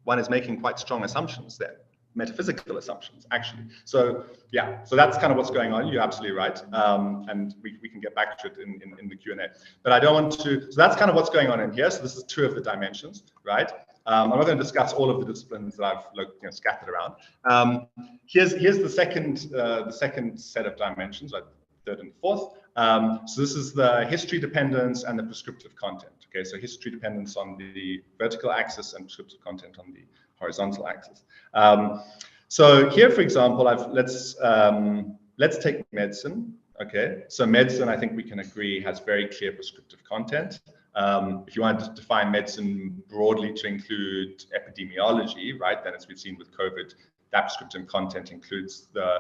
one is making quite strong assumptions there, metaphysical assumptions, actually. So yeah, so that's kind of what's going on. You're absolutely right. And we can get back to it in the Q&A. But I don't want to, so that's kind of what's going on in here. So this is two of the dimensions, right? I'm not going to discuss all of the disciplines that I've scattered around. Here's the second set of dimensions, like third and fourth. So this is the history dependence and the prescriptive content. Okay, so history dependence on the vertical axis and prescriptive content on the horizontal axis. So here, for example, let's take medicine. Okay, so medicine, I think we can agree, has very clear prescriptive content. If you want to define medicine broadly to include epidemiology, right, then as we've seen with COVID, that prescriptive content includes the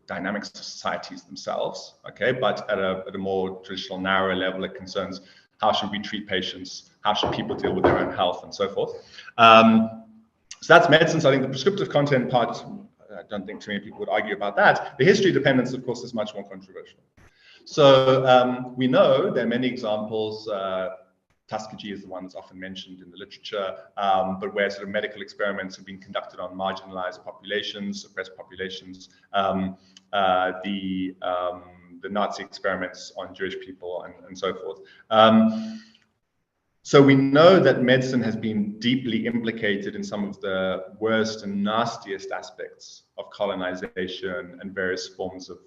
dynamics of societies themselves, okay, but at a more traditional, narrower level, it concerns how should we treat patients, how should people deal with their own health, and so forth. So that's medicine. So I think the prescriptive content part, I don't think too many people would argue about that. The history dependence, of course, is much more controversial. So we know there are many examples. Tuskegee is the one that's often mentioned in the literature, but where sort of medical experiments have been conducted on marginalized populations, suppressed populations. the Nazi experiments on Jewish people and so forth. So we know that medicine has been deeply implicated in some of the worst and nastiest aspects of colonization and various forms of,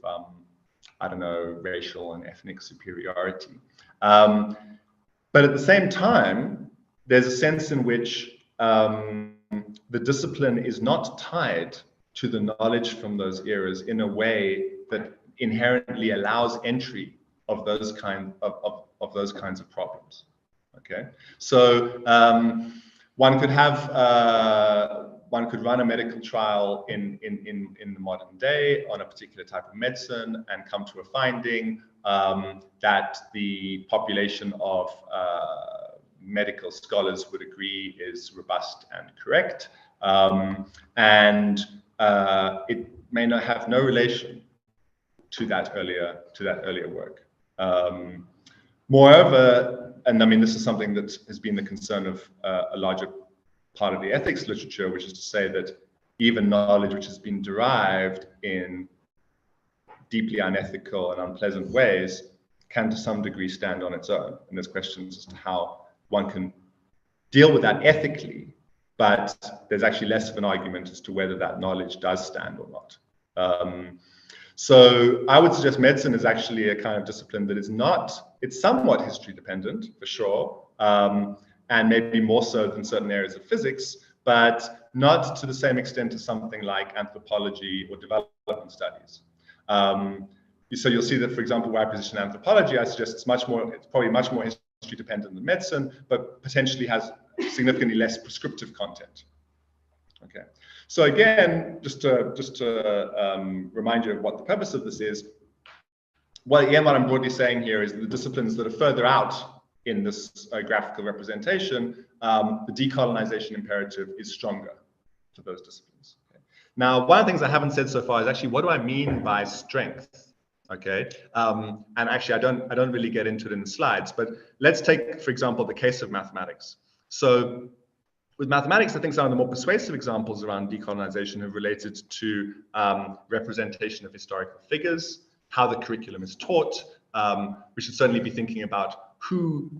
I don't know, racial and ethnic superiority. But at the same time, there's a sense in which the discipline is not tied to the knowledge from those eras in a way that inherently allows entry of those kinds of problems. Okay, so one could run a medical trial in the modern day on a particular type of medicine and come to a finding that the population of medical scholars would agree is robust and correct, and it may not have no relation to that earlier work. Moreover, and I mean, this is something that has been the concern of a larger part of the ethics literature, which is to say that even knowledge which has been derived in deeply unethical and unpleasant ways can to some degree stand on its own. And there's questions as to how one can deal with that ethically, but there's actually less of an argument as to whether that knowledge does stand or not. So I would suggest medicine is actually a kind of discipline that is not, it's somewhat history dependent for sure, and maybe more so than certain areas of physics, but not to the same extent as something like anthropology or development studies. So you'll see that, for example, where I position anthropology, I suggest it's probably much more history dependent than medicine, but potentially has significantly less prescriptive content. Okay. So again, just to remind you of what the purpose of this is, well, again, what I'm broadly saying here is that the disciplines that are further out in this graphical representation, the decolonization imperative is stronger for those disciplines. Okay. Now, one of the things I haven't said so far is actually, what do I mean by strength? Okay, and actually, I don't really get into it in the slides, but let's take, for example, the case of mathematics. So with mathematics, I think some of the more persuasive examples around decolonization have related to representation of historical figures, how the curriculum is taught. We should certainly be thinking about who,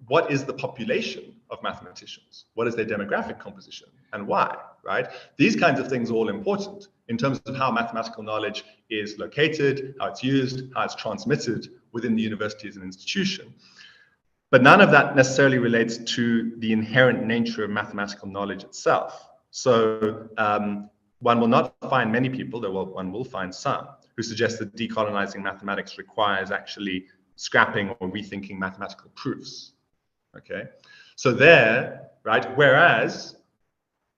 what is the population of mathematicians? What is their demographic composition and why, right? These kinds of things are all important in terms of how mathematical knowledge is located, how it's used, how it's transmitted within the university as an institution. But none of that necessarily relates to the inherent nature of mathematical knowledge itself. So one will not find many people, though one will find some, who suggest that decolonizing mathematics requires actually scrapping or rethinking mathematical proofs. Okay, so there, right, whereas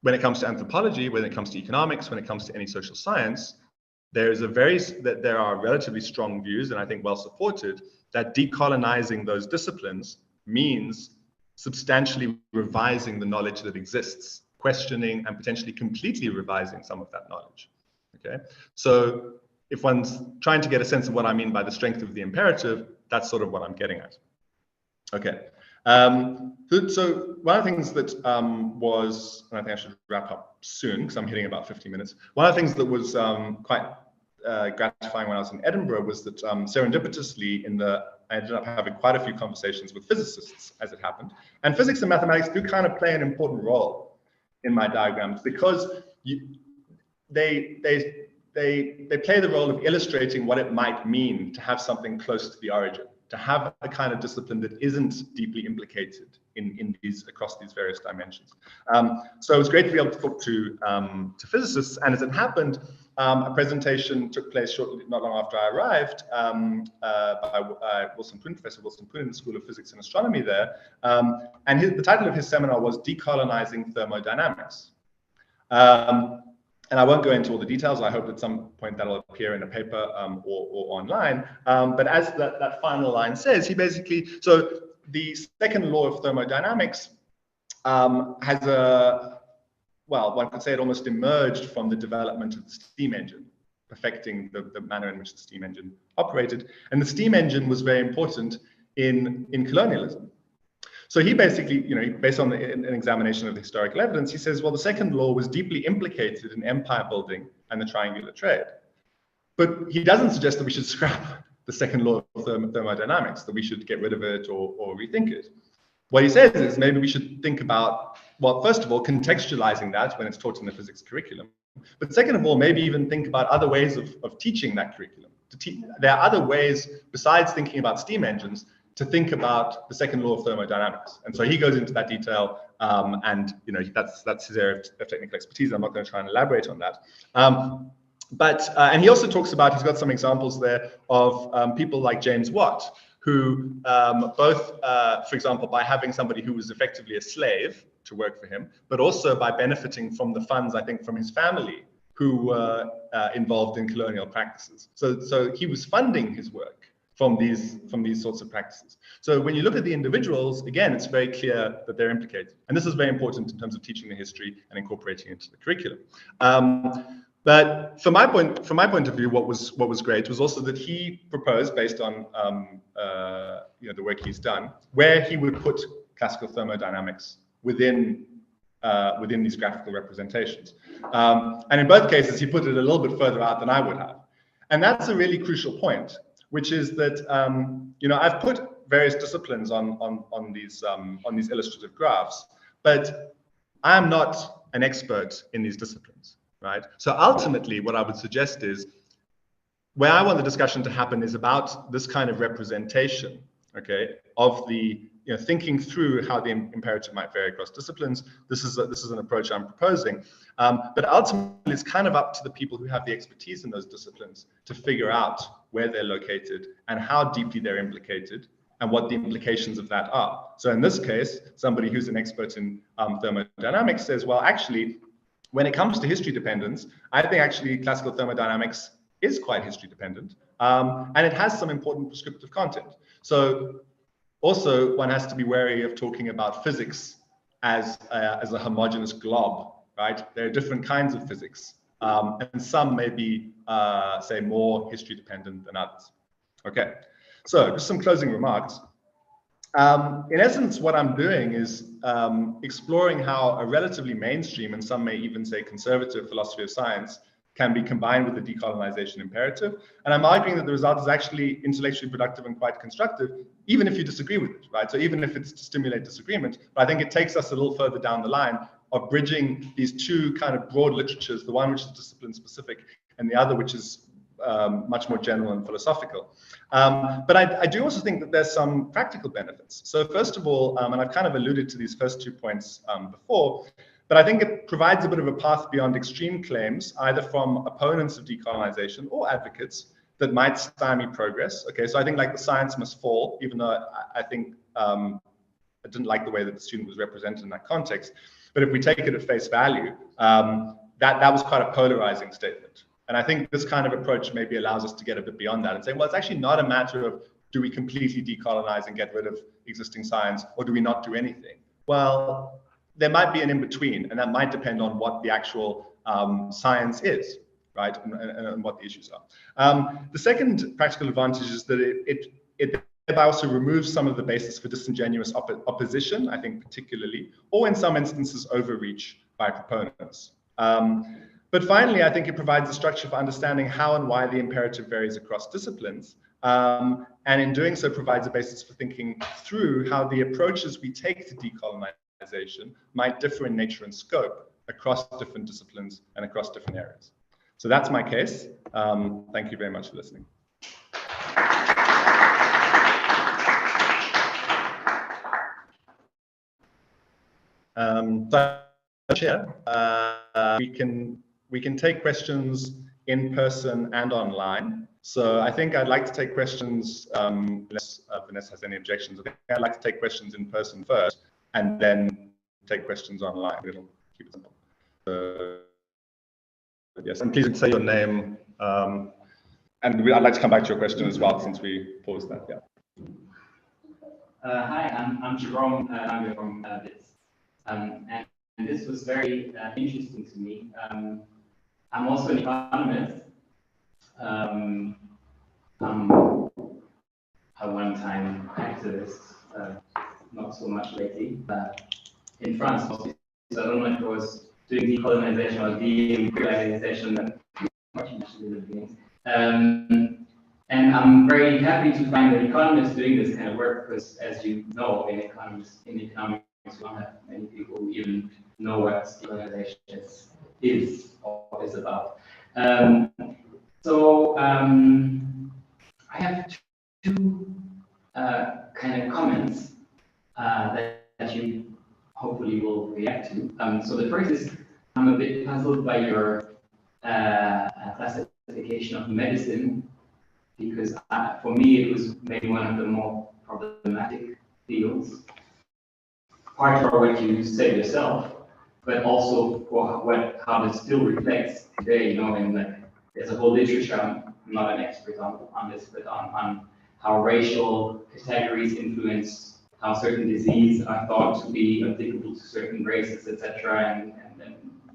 when it comes to anthropology, when it comes to economics, when it comes to any social science, there are relatively strong views, and I think well supported, that decolonizing those disciplines means substantially revising the knowledge that exists, questioning and potentially completely revising some of that knowledge. Okay, so if one's trying to get a sense of what I mean by the strength of the imperative, that's sort of what I'm getting at. Okay, so one of the things that was, and I think I should wrap up soon because I'm hitting about 50 minutes. One of the things that was quite gratifying when I was in Edinburgh was that serendipitously I ended up having quite a few conversations with physicists as it happened. And physics and mathematics do kind of play an important role in my diagrams because they play the role of illustrating what it might mean to have something close to the origin, to have a kind of discipline that isn't deeply implicated across these various dimensions. So it was great to be able to talk to physicists, and as it happened, a presentation took place not long after I arrived by Professor Wilson Poon in the School of Physics and Astronomy there, and the title of his seminar was Decolonizing Thermodynamics. And I won't go into all the details. I hope at some point that'll appear in a paper or online. But as that final line says, he basically, so the second law of thermodynamics has one could say it almost emerged from the development of the steam engine, perfecting the manner in which the steam engine operated. And the steam engine was very important in colonialism. So he basically, based on an examination of the historical evidence, he says, well, the second law was deeply implicated in empire building and the triangular trade. But he doesn't suggest that we should scrap the second law of thermodynamics, that we should get rid of it or rethink it. What he says is maybe we should think about, well, first of all, contextualizing that when it's taught in the physics curriculum. But second of all, maybe even think about other ways of teaching that curriculum. There are other ways, besides thinking about steam engines, to think about the second law of thermodynamics. And so he goes into that detail, and that's his area of technical expertise. I'm not going to try and elaborate on that. And he also talks about, he's got some examples there of people like James Watt, who both, for example, by having somebody who was effectively a slave to work for him, but also by benefiting from the funds, I think, from his family who were involved in colonial practices. So he was funding his work from these sorts of practices. So when you look at the individuals, again, it's very clear that they're implicated. And this is very important in terms of teaching the history and incorporating it into the curriculum. But from my point of view, what was great was also that he proposed, based on the work he's done, where he would put classical thermodynamics within these graphical representations. And in both cases, he put it a little bit further out than I would have. And that's a really crucial point, which is that I've put various disciplines on these illustrative graphs, but I'm not an expert in these disciplines. Right. So ultimately, what I would suggest is, where I want the discussion to happen is about this kind of representation, okay, of the thinking through how the imperative might vary across disciplines. This is an approach I'm proposing, but ultimately, it's kind of up to the people who have the expertise in those disciplines to figure out where they're located and how deeply they're implicated, and what the implications of that are. So in this case, somebody who's an expert in thermodynamics says, well, actually, when it comes to history dependence, I think actually classical thermodynamics is quite history dependent, and it has some important prescriptive content. So also one has to be wary of talking about physics as a homogeneous glob, right? There are different kinds of physics, and some may be, say, more history dependent than others. Okay, so just some closing remarks. In essence, what I'm doing is exploring how a relatively mainstream, and some may even say conservative, philosophy of science can be combined with the decolonization imperative. And I'm arguing that the result is actually intellectually productive and quite constructive, even if you disagree with it, right? So even if it's to stimulate disagreement, but I think it takes us a little further down the line of bridging these two kind of broad literatures, the one which is discipline specific and the other which is much more general and philosophical. But I do also think that there's some practical benefits. So first of all, and I've kind of alluded to these first 2 points before, but I think it provides a bit of a path beyond extreme claims, either from opponents of decolonization or advocates, that might stymie progress. Okay, so I think like the science must fall, even though I think I didn't like the way that the student was represented in that context. But if we take it at face value, that was quite a polarizing statement. And I think this kind of approach maybe allows us to get a bit beyond that and say, well, it's actually not a matter of do we completely decolonize and get rid of existing science, or do we not do anything? Well, there might be an in-between, and that might depend on what the actual science is, right, and what the issues are. The second practical advantage is that it thereby also removes some of the basis for disingenuous opposition, I think particularly, or in some instances overreach by proponents. But finally, I think it provides a structure for understanding how and why the imperative varies across disciplines. And in doing so, provides a basis for thinking through how the approaches we take to decolonization might differ in nature and scope across different disciplines and across different areas. So that's my case. Thank you very much for listening. Chair, we can take questions in person and online. So I think I'd like to take questions, unless Vanessa has any objections. I think I'd like to take questions in person first, and then take questions online. It'll keep it simple. Yes, and please say your name. And I'd like to come back to your question as well, since we paused that. Yeah. Hi, I'm Jerome. I'm from BITS. And this was very interesting to me. I'm also an economist. I'm a one-time activist, not so much lately, but in France mostly. So I don't know if I was doing decolonization or de-imperialization, but much in the beginning. And I'm very happy to find that economists doing this kind of work, because as you know, in economics, we don't have many people who even know what decolonisation is or is about. I have two kind of comments that you hopefully will react to. So the first is, I'm a bit puzzled by your classification of medicine, because for me it was maybe one of the more problematic fields. Part for what you said yourself, but also for how it still reflects today, and like there's a whole literature, I'm not an expert on this, but on how racial categories influence how certain diseases are thought to be applicable to certain races, etc.,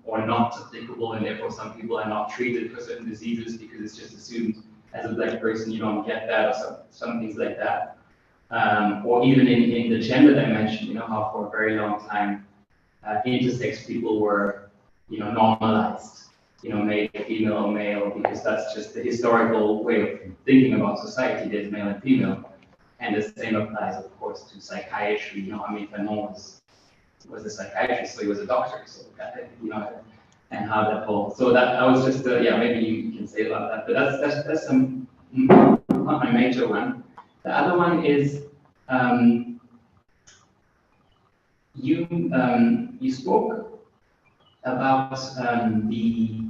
or not applicable, and therefore some people are not treated for certain diseases because it's just assumed as a black person you don't get that, or some things like that. Or even in the gender dimension, how for a very long time intersex people were, normalized, male, female, male, because that's just the historical way of thinking about society. There's male and female, and the same applies, of course, to psychiatry. Fanon was a psychiatrist, so he was a doctor, so and how that whole. So that I was just, maybe you can say about that, but that's not my major one. The other one is you spoke about the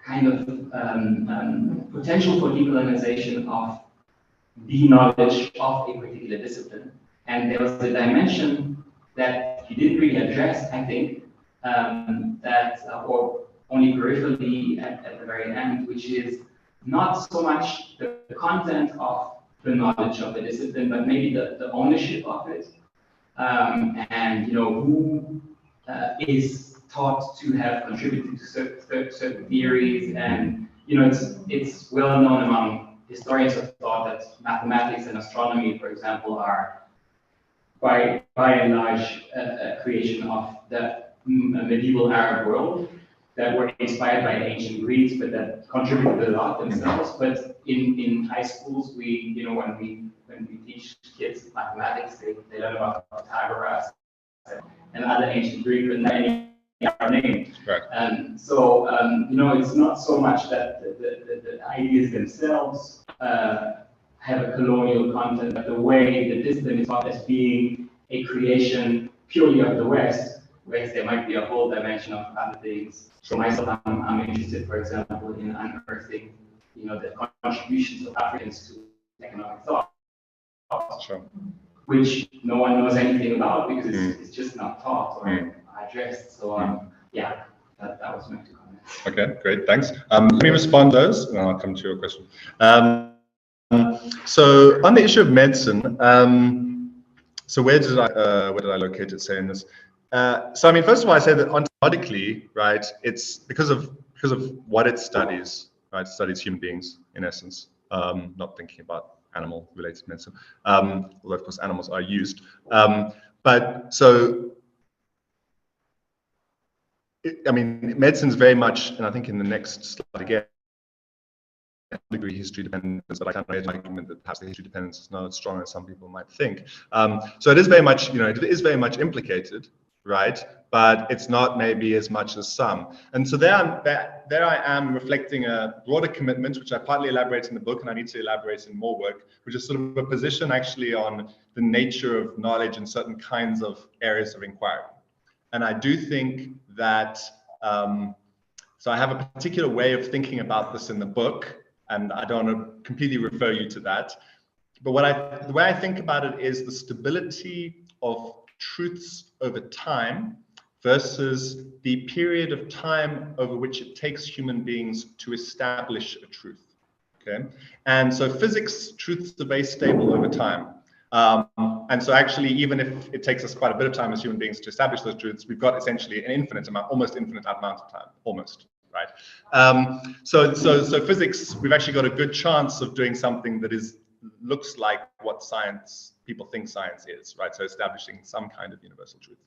kind of potential for decolonization of the knowledge of a particular discipline, and there was a dimension that you didn't really address, I think, or only peripherally at the very end, which is not so much the content of the knowledge of the discipline, but maybe the ownership of it, and who is thought to have contributed to certain theories, and it's well known among historians of thought that mathematics and astronomy, for example, are by and large a creation of the medieval Arab world that were inspired by the ancient Greeks, but that contributed a lot themselves. But in high schools, when we teach kids mathematics, they learn about Pythagoras and other ancient Greek, but not any other names. Right. So it's not so much that the ideas themselves have a colonial content, but the way the discipline is taught as being a creation purely of the West, whereas there might be a whole dimension of other things. So myself, I'm interested, for example, in unearthing, the contributions of Africans to economic thought, Sure. which no one knows anything about because it's just not taught or addressed. So that was my two comments. Okay, great, thanks. Let me respond to those, and I'll come to your question. So on the issue of medicine, so where did I locate it saying this? So I mean, first of all, I say that ontologically, right? It's because of what it studies, right? It studies human beings in essence, not thinking about animal-related medicine, although of course animals are used. But so, I mean, medicine's very much, and I think in the next slide again, degree history dependence, but I can't make an argument that perhaps the history dependence is not as strong as some people might think. So it is very much, it is very much implicated, right? But it's not maybe as much as some. And so there I am reflecting a broader commitment, which I partly elaborate in the book, and I need to elaborate in more work, which is sort of a position actually on the nature of knowledge in certain kinds of areas of inquiry. And I do think that, so I have a particular way of thinking about this in the book, and I don't want to completely refer you to that. But the way I think about it is the stability of truths over time versus the period of time over which it takes human beings to establish a truth. Okay, and so physics truths are very stable over time. And so actually, even if it takes us quite a bit of time as human beings to establish those truths, we've got essentially an infinite amount, almost infinite amount of time, almost, right? So physics, we've actually got a good chance of doing something that looks like what people think science is, right? So establishing some kind of universal truth.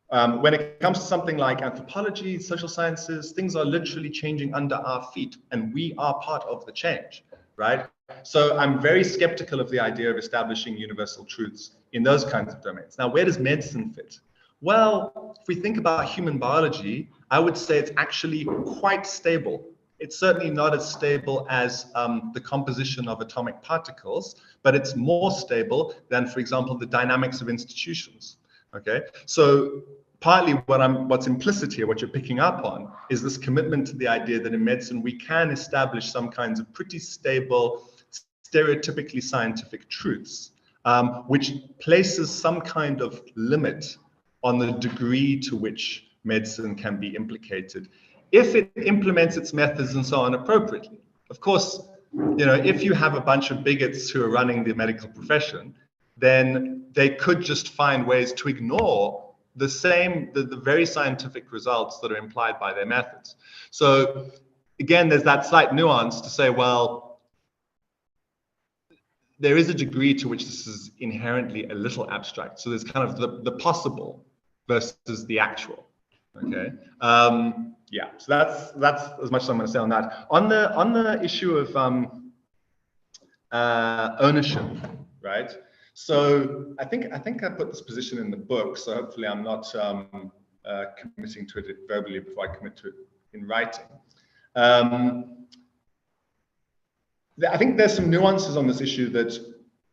When it comes to something like anthropology, social sciences, things are literally changing under our feet, and we are part of the change, right? So I'm very skeptical of the idea of establishing universal truths in those kinds of domains. Now, where does medicine fit? Well, if we think about human biology, I would say it's actually quite stable. It's certainly not as stable as the composition of atomic particles, but it's more stable than, for example, the dynamics of institutions. Okay, so partly what's implicit here, what you're picking up on, is this commitment to the idea that in medicine we can establish some kinds of pretty stable, stereotypically scientific truths, which places some kind of limit on the degree to which medicine can be implicated, if it implements its methods and so on appropriately. Of course, if you have a bunch of bigots who are running the medical profession, then they could just find ways to ignore the very scientific results that are implied by their methods. So again, there's that slight nuance to say, well, there is a degree to which this is inherently a little abstract. So there's kind of the possible versus the actual. Okay. Yeah. So that's as much as I'm going to say on that. On the issue of ownership, right? So I think I put this position in the book. So hopefully I'm not committing to it verbally before I commit to it in writing. I think there's some nuances on this issue that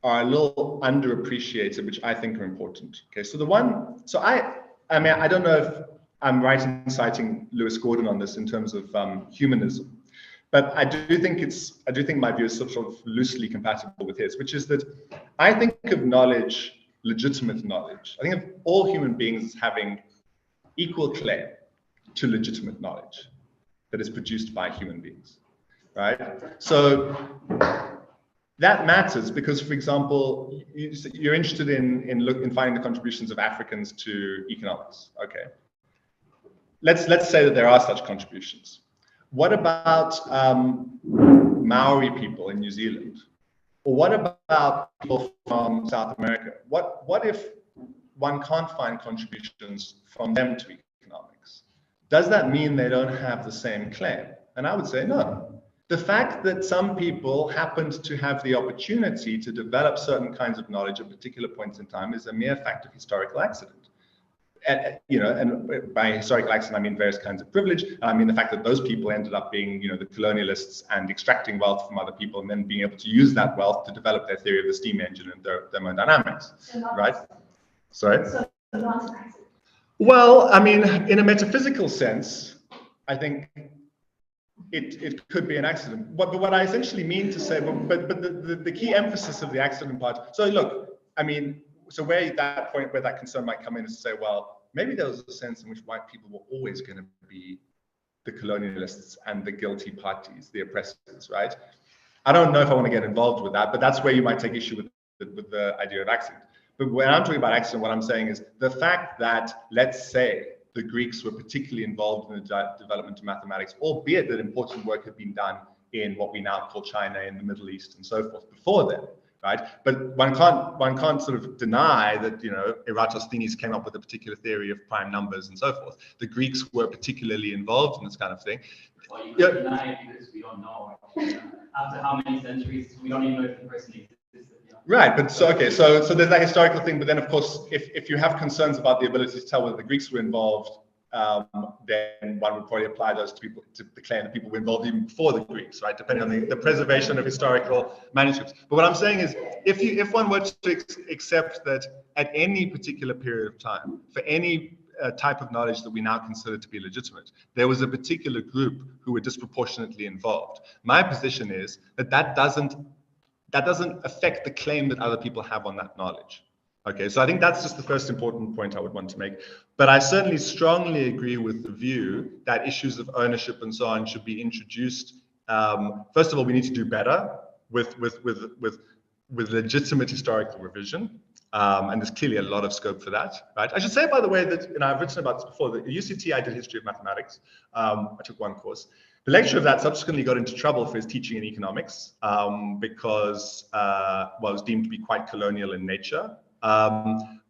are a little underappreciated, which I think are important. Okay, so I mean, I don't know if I'm right in citing Lewis Gordon on this in terms of humanism, but I do think my view is sort of loosely compatible with his, which is that I think of knowledge, legitimate knowledge. I think of all human beings as having equal claim to legitimate knowledge that is produced by human beings, right? So that matters because, for example, you're interested in finding the contributions of Africans to economics. Okay, let's say that there are such contributions. What about Maori people in New Zealand? Or what about people from South America? What if one can't find contributions from them to economics? Does that mean they don't have the same claim? And I would say no. The fact that some people happened to have the opportunity to develop certain kinds of knowledge at particular points in time is a mere fact of historical accident. And by historical accident, I mean various kinds of privilege. I mean the fact that those people ended up being, the colonialists and extracting wealth from other people and then being able to use that wealth to develop their theory of the steam engine and thermodynamics, right? Sorry? So not an accident. Well, I mean, in a metaphysical sense, I think it could be an accident. But what I essentially mean to say, but the key emphasis of the accident part. So look, I mean, so where that concern might come in is to say, well, maybe there was a sense in which white people were always going to be the colonialists and the guilty parties, the oppressors, right? I don't know if I want to get involved with that, but that's where you might take issue with the idea of accident. But when I'm talking about accident, what I'm saying is the fact that, let's say, the Greeks were particularly involved in the development of mathematics, albeit that important work had been done in what we now call China, in the Middle East, and so forth before then, right? But one can't sort of deny that Eratosthenes came up with a particular theory of prime numbers and so forth. The Greeks were particularly involved in this kind of thing. Well, you can deny it because we don't know. After how many centuries, we don't even know if the person existed. Right, but so there's that historical thing, but then of course, if you have concerns about the ability to tell whether the Greeks were involved, then one would probably apply those to the claim that people were involved even before the Greeks, right? Depending on the preservation of historical manuscripts. But what I'm saying is, if one were to accept that at any particular period of time, for any type of knowledge that we now consider to be legitimate, there was a particular group who were disproportionately involved. My position is that doesn't affect the claim that other people have on that knowledge. Okay, so I think that's just the first important point I would want to make. But I certainly strongly agree with the view that issues of ownership and so on should be introduced. First of all, we need to do better with legitimate historical revision. And there's clearly a lot of scope for that, right? I should say, by the way, that I've written about this before. At UCT, I did history of mathematics. I took one course. The lecturer of that subsequently got into trouble for his teaching in economics because it was deemed to be quite colonial in nature.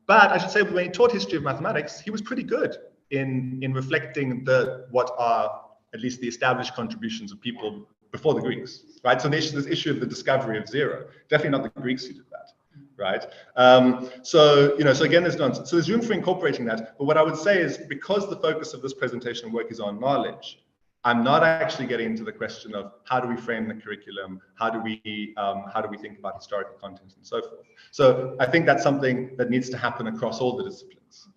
But I should say, when he taught history of mathematics, he was pretty good in reflecting what are at least the established contributions of people before the Greeks, right? So this issue of the discovery of zero, definitely not the Greeks who did that, right? So again, there's room for incorporating that. But what I would say is, because the focus of this presentation work is on knowledge, I'm not actually getting into the question of how do we frame the curriculum, how do we think about historical content and so forth. So I think that's something that needs to happen across all the disciplines,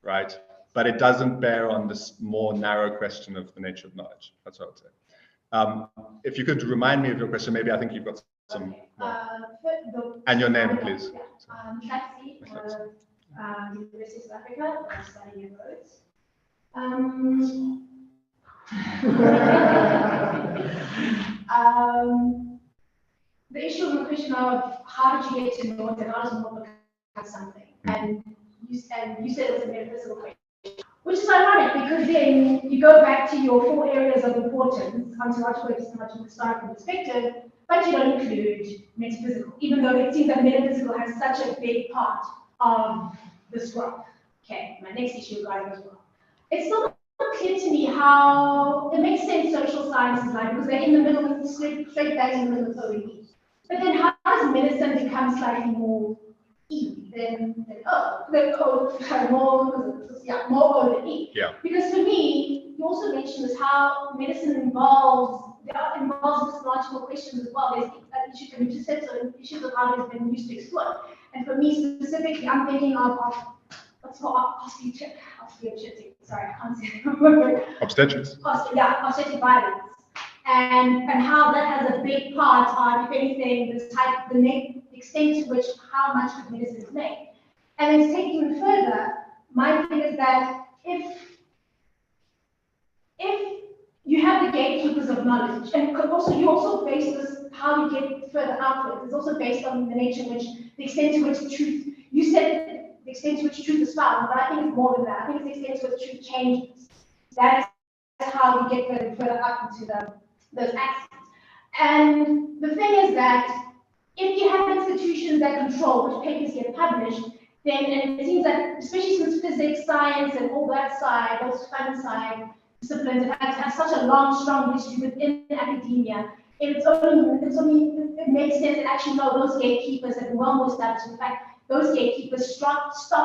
right? But it doesn't bear on this more narrow question of the nature of knowledge. That's what I would say. If you could remind me of your question, maybe I think you've got some more. And your name, please. Tracy, University of South Africa, I'm studying roads. The issue of the question of how did you get to know it and how does more become something? And you said it was a metaphysical question. Which is ironic, because then you go back to your 4 areas of importance, ontological, epistemological, historical perspective, but you don't include metaphysical, even though it seems that metaphysical has such a big part of this graph. Okay, my next issue regarding as well. It's still not clear to me how it makes sense social sciences like, because they're in the middle, straight back in the middle of OE. But then how does medicine become slightly more E than O? More O than E. Yeah. Because for me, you also mentioned this, how medicine involves epistemological questions as well. There's issues, and you just said so, issues of how it's been used to explore. And for me specifically, I'm thinking of what's called obstetric. Sorry, I can't say it. Obstetrics. Obstetric violence. And how that has a big part on, if anything, the extent to which how much good medicine is made. And then taking it further, my thing is that if you have the gatekeepers of knowledge, and also you also base this, how you get further outwards, is also based on the nature in which, the extent to which truth, you said the extent to which truth is found, but I think it's more than that. I think it's the extent to which truth changes. That is how you get further up into those axes. And the thing is that if you have institutions that control which papers get published, then and it seems that, especially since physics, science, and all that side, those fun side disciplines, it has such a long, strong history within academia. It makes sense that actually no, those gatekeepers have been well more established. In fact, those gatekeepers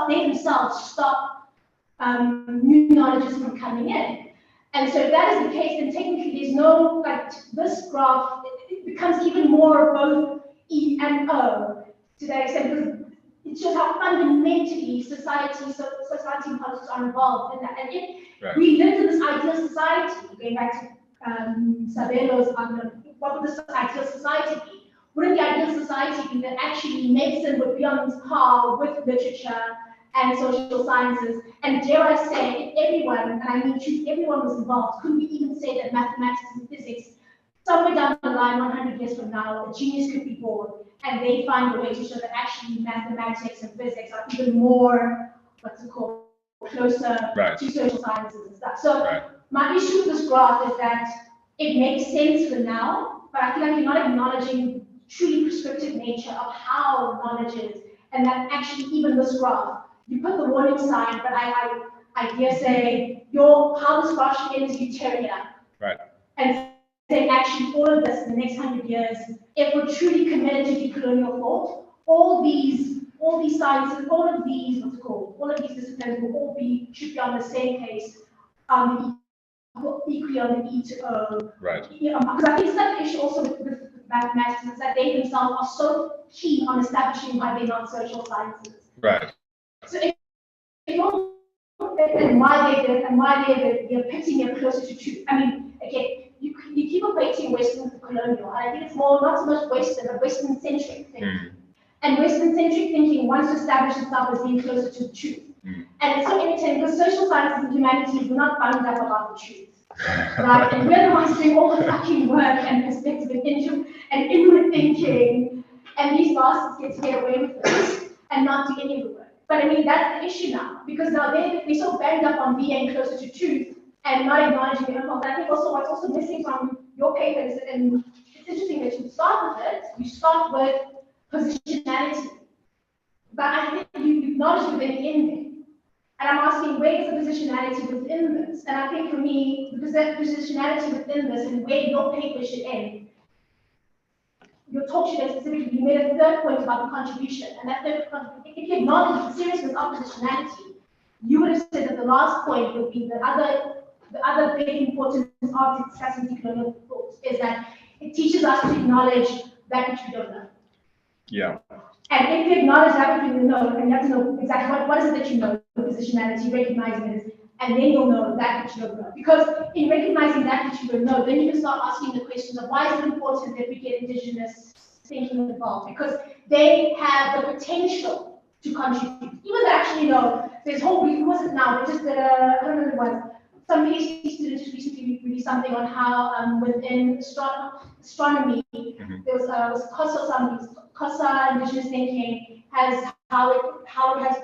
they themselves stop new knowledges from coming in. And so if that is the case, then technically there's no, like, this graph, it becomes even more both E and O to that extent, because it shows how fundamentally society and politics are involved in that. And if we lived in this ideal society, going back to Sabelo's argument, what would this ideal society be? Wouldn't the ideal society be that actually medicine would be on par with literature and social sciences? And dare I say, if everyone, and I mean truth, everyone was involved, could we even say that mathematics and physics, somewhere down the line, 100 years from now, a genius could be born, and they find a way to show that actually mathematics and physics are even more, closer to social sciences and stuff. So my issue with this graph is that it makes sense for now, but I feel like you're not acknowledging truly prescriptive nature of how knowledge is, and that actually even this graph, you put the warning sign, but I dare say how this graph should end is you tearing it up. Right. And saying actually all of this in the next 100 years, if we're truly committed to decolonial thought, all these sciences, all of these disciplines will should be on the same pace, equally on the E to O. Right. Because I think that's the issue also with mathematics, is that they themselves are so keen on establishing why they're not social sciences. Right. So if you're, and why they're pitching it closer to truth. I mean, again, you keep equating Western with colonial, and I think it's more not so much Western, but Western-centric thinking. And Western-centric thinking wants to establish itself as being closer to the truth. And it's so irritating because social sciences and humanities were not bound up about the truth. Right? And we're the ones doing all the fucking work and perspective and inward thinking, and these bastards get to get away with this and not do any of the work. But I mean, that's the issue now, because now they're so banged up on being closer to truth and not acknowledging the impact. I think also what's also missing from your papers, and it's interesting that you start with it, you start with positionality. but I think you acknowledge within in there. And I'm asking, where is the positionality within this? And I think for me, because that positionality within this and where your paper should end, your talk should end specifically, you made a third point about the contribution. And that third contribution, if you acknowledge the seriousness of positionality, you would have said that the last point would be the other big importance of discussing decolonial thought is that it teaches us to acknowledge that which we don't know. Yeah. And if you acknowledge that which you know, and you have to know exactly what is it that you know, the positionality, recognizing it, and then you'll know that which you don't know. Because in recognizing that which you don't know, then you can start asking the questions of why is it important that we get indigenous thinking involved? Because they have the potential to contribute. Even though actually, there's whole week, who was it now? They just did I don't remember what. Some PhD students just recently released something on how within astronomy, there was COSA indigenous thinking has how it has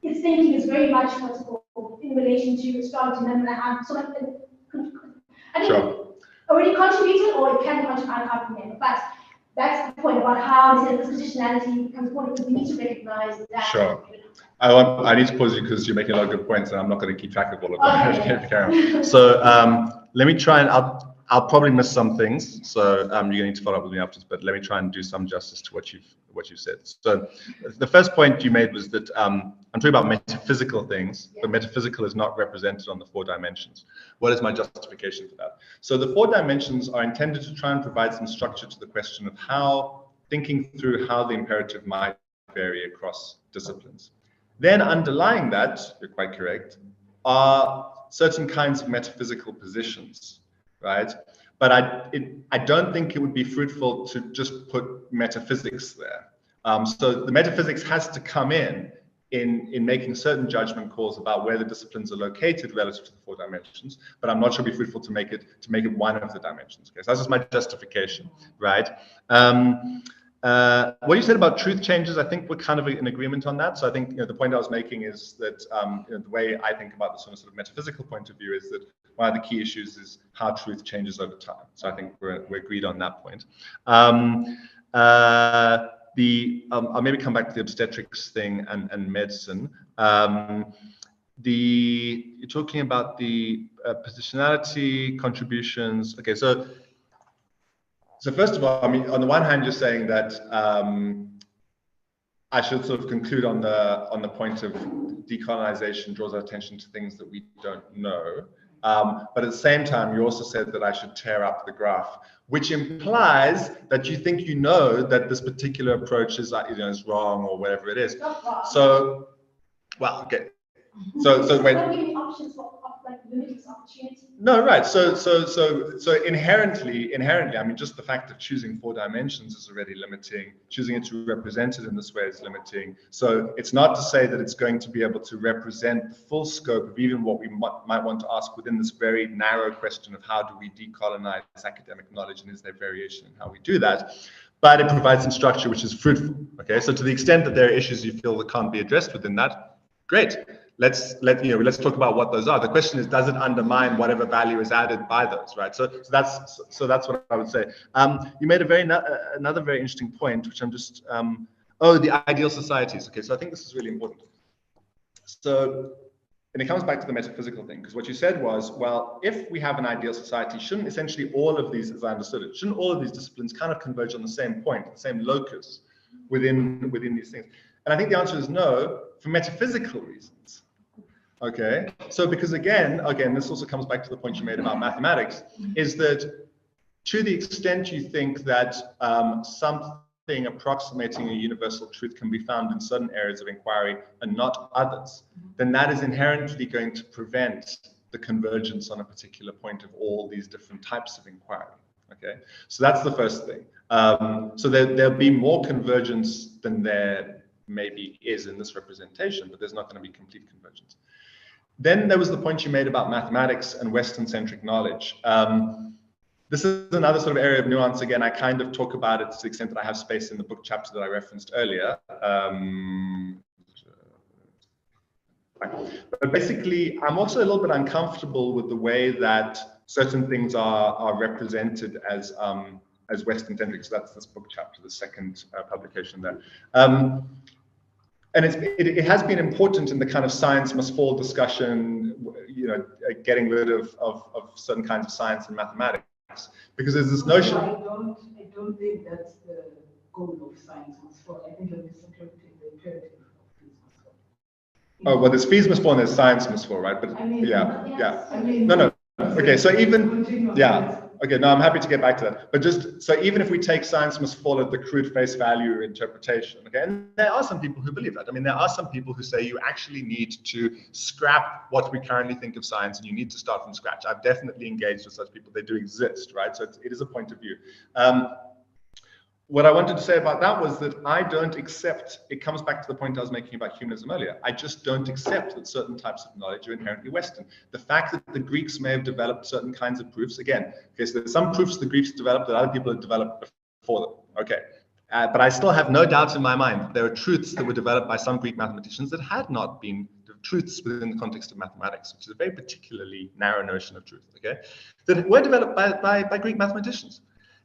its thinking is very much what's called in relation to astrology and I think Sure. already contributed or it can contribute, I can't remember, but that's the point about how this positionality becomes important because we need to recognize that. Sure. I need to pause you because you're making a lot of good points and I'm not going to keep track of all of them. Okay. So let me try and I'll probably miss some things. So you're going to need to follow up with me afterwards, but let me try and do some justice to what you've said. So the first point you made was that I'm talking about metaphysical things, but metaphysical is not represented on the 4 dimensions. What is my justification for that? So the 4 dimensions are intended to try and provide some structure to the question of how thinking through how the imperative might vary across disciplines. Then underlying that, you're quite correct, are certain kinds of metaphysical positions, right? But I don't think it would be fruitful to just put metaphysics there. So the metaphysics has to come in making certain judgment calls about where the disciplines are located relative to the 4 dimensions, but I'm not sure it'd be fruitful to make it one of the dimensions. Okay, so that's just my justification, right? What you said about truth changes, I think we're kind of in agreement on that. So I think the point I was making is that the way I think about this from a sort of metaphysical point of view is that one of the key issues is how truth changes over time. So I think we're agreed on that point. I'll maybe come back to the obstetrics thing and medicine. You're talking about the positionality contributions. Okay, so first of all, I mean, on the one hand, you're saying that I should sort of conclude on the point of decolonization draws our attention to things that we don't know. But at the same time, you also said that I should tear up the graph, which implies that you think you know that this particular approach is is wrong or whatever it is. So, well, okay. So wait. No, right. So inherently, I mean, just the fact of choosing 4 dimensions is already limiting. Choosing it to represent it in this way is limiting. So it's not to say that it's going to be able to represent the full scope of even what we might want to ask within this very narrow question of how do we decolonize academic knowledge and is there variation in how we do that. But it provides some structure which is fruitful. Okay, so to the extent that there are issues you feel that can't be addressed within that, great. Let's talk about what those are. The question is, does it undermine whatever value is added by those, right? So that's what I would say. You made another very interesting point, which I'm just the ideal societies. Okay, so I think this is really important. So, and it comes back to the metaphysical thing, because what you said was, well, if we have an ideal society, shouldn't essentially all of these, as I understood it, shouldn't all of these disciplines kind of converge on the same point, the same locus within these things? And I think the answer is no, for metaphysical reasons. Okay, so because again, this also comes back to the point you made about mathematics, is that to the extent you think that something approximating a universal truth can be found in certain areas of inquiry and not others, then that is inherently going to prevent the convergence on a particular point of all these different types of inquiry. Okay, so that's the first thing. So there'll be more convergence than there maybe is in this representation, but there's not going to be complete convergence. Then there was the point you made about mathematics and Western-centric knowledge. This is another sort of area of nuance. Again, I kind of talk about it to the extent that I have space in the book chapter that I referenced earlier. But basically, I'm also a little bit uncomfortable with the way that certain things are represented as Western-centric. So that's this book chapter, the second publication there. and it has been important in the kind of science must fall discussion, you know, getting rid of certain kinds of science and mathematics, because there's this notion. I don't think that's the goal of science must fall. I think you're misinterpreting the imperative of fees must fall. Oh, well, there's fees must fall and there's science must fall, right? But I mean, yeah. I mean, No. Okay, so even, continue. yeah. Okay, no, I'm happy to get back to that. But just, so even if we take science must fall at the crude face value interpretation, okay, and there are some people who believe that. I mean, there are some people who say you actually need to scrap what we currently think of science and you need to start from scratch. I've definitely engaged with such people. They do exist, right? So it is a point of view. What I wanted to say about that was that I don't accept, it comes back to the point I was making about humanism earlier. I just don't accept that certain types of knowledge are inherently Western. The fact that the Greeks may have developed certain kinds of proofs, again, okay, so there's some proofs the Greeks developed that other people have developed before them, okay. But I still have no doubt in my mind that there are truths that were developed by some Greek mathematicians that had not been truths within the context of mathematics, which is a very particularly narrow notion of truth, okay, that were developed by Greek mathematicians.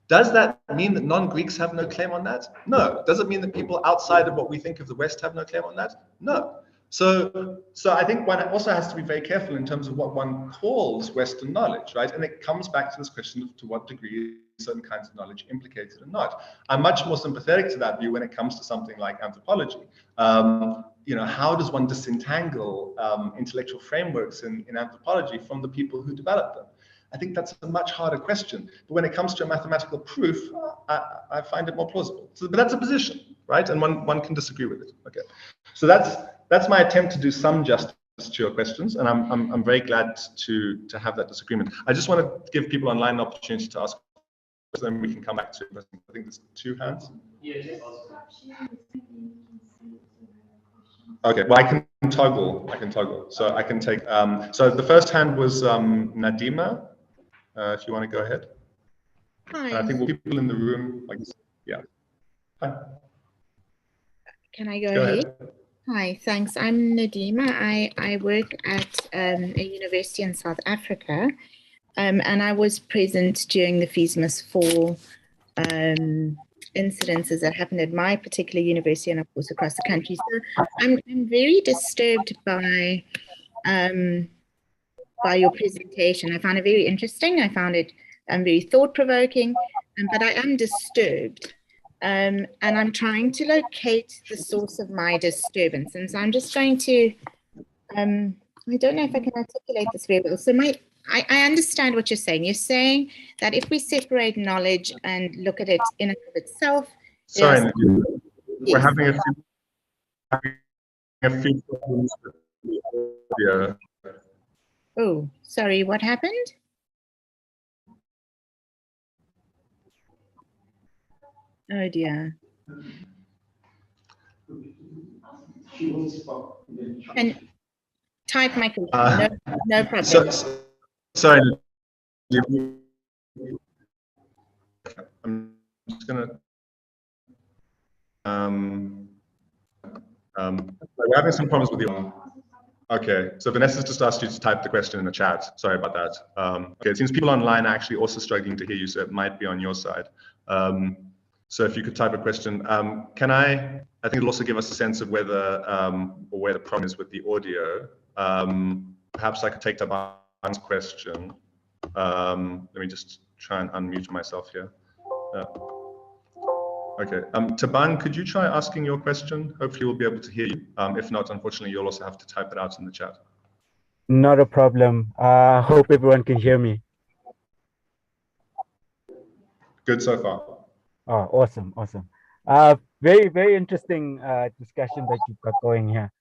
Does that mean that non-Greeks have no claim on that? No. Does it mean that people outside of what we think of the West have no claim on that? No. So I think one also has to be very careful in terms of what one calls Western knowledge, right? And it comes back to this question of to what degree certain kinds of knowledge implicated or not. I'm much more sympathetic to that view when it comes to something like anthropology. You know, how does one disentangle intellectual frameworks in anthropology from the people who develop them? I think that's a much harder question. But when it comes to a mathematical proof, I find it more plausible. So, but that's a position, right? And one can disagree with it. Okay. So that's my attempt to do some justice to your questions, and I'm very glad to have that disagreement. I just want to give people online an opportunity to ask questions, then we can come back to it. I think there's 2 hands. Yeah. Okay, well, I can toggle. So I can take, so the first hand was Nadima, if you want to go ahead. Hi. I think we'll people in the room, like, yeah. Hi. Can I go Ahead. Hi, thanks. I'm Nadima. I work at a university in South Africa, and I was present during the fees must fall incidences that happened at my particular university and of course across the country. So I'm very disturbed by your presentation. I found it very interesting. I found it very thought-provoking, but I am disturbed. And I'm trying to locate the source of my disturbance. And so I'm just trying to, I don't know if I can articulate this very well. So I understand what you're saying. You're saying that if we separate knowledge and look at it in and of itself. Sorry, we're having a few problems with the audio. Oh, sorry, what happened? Oh dear. And type my question. No problem. Sorry. I'm just gonna. We're having some problems with you. Okay, so Vanessa's just asked you to type the question in the chat. Sorry about that. Okay, it seems people online are actually also struggling to hear you, so it might be on your side. So if you could type a question, I think it'll also give us a sense of whether, or where the problem is with the audio. Perhaps I could take Taban's question. Let me just try and unmute myself here. Okay, Taban, could you try asking your question? Hopefully we'll be able to hear you. If not, unfortunately, you'll also have to type it out in the chat. Not a problem. Hope everyone can hear me. Good so far. Oh, awesome. Very, very interesting discussion that you've got going here.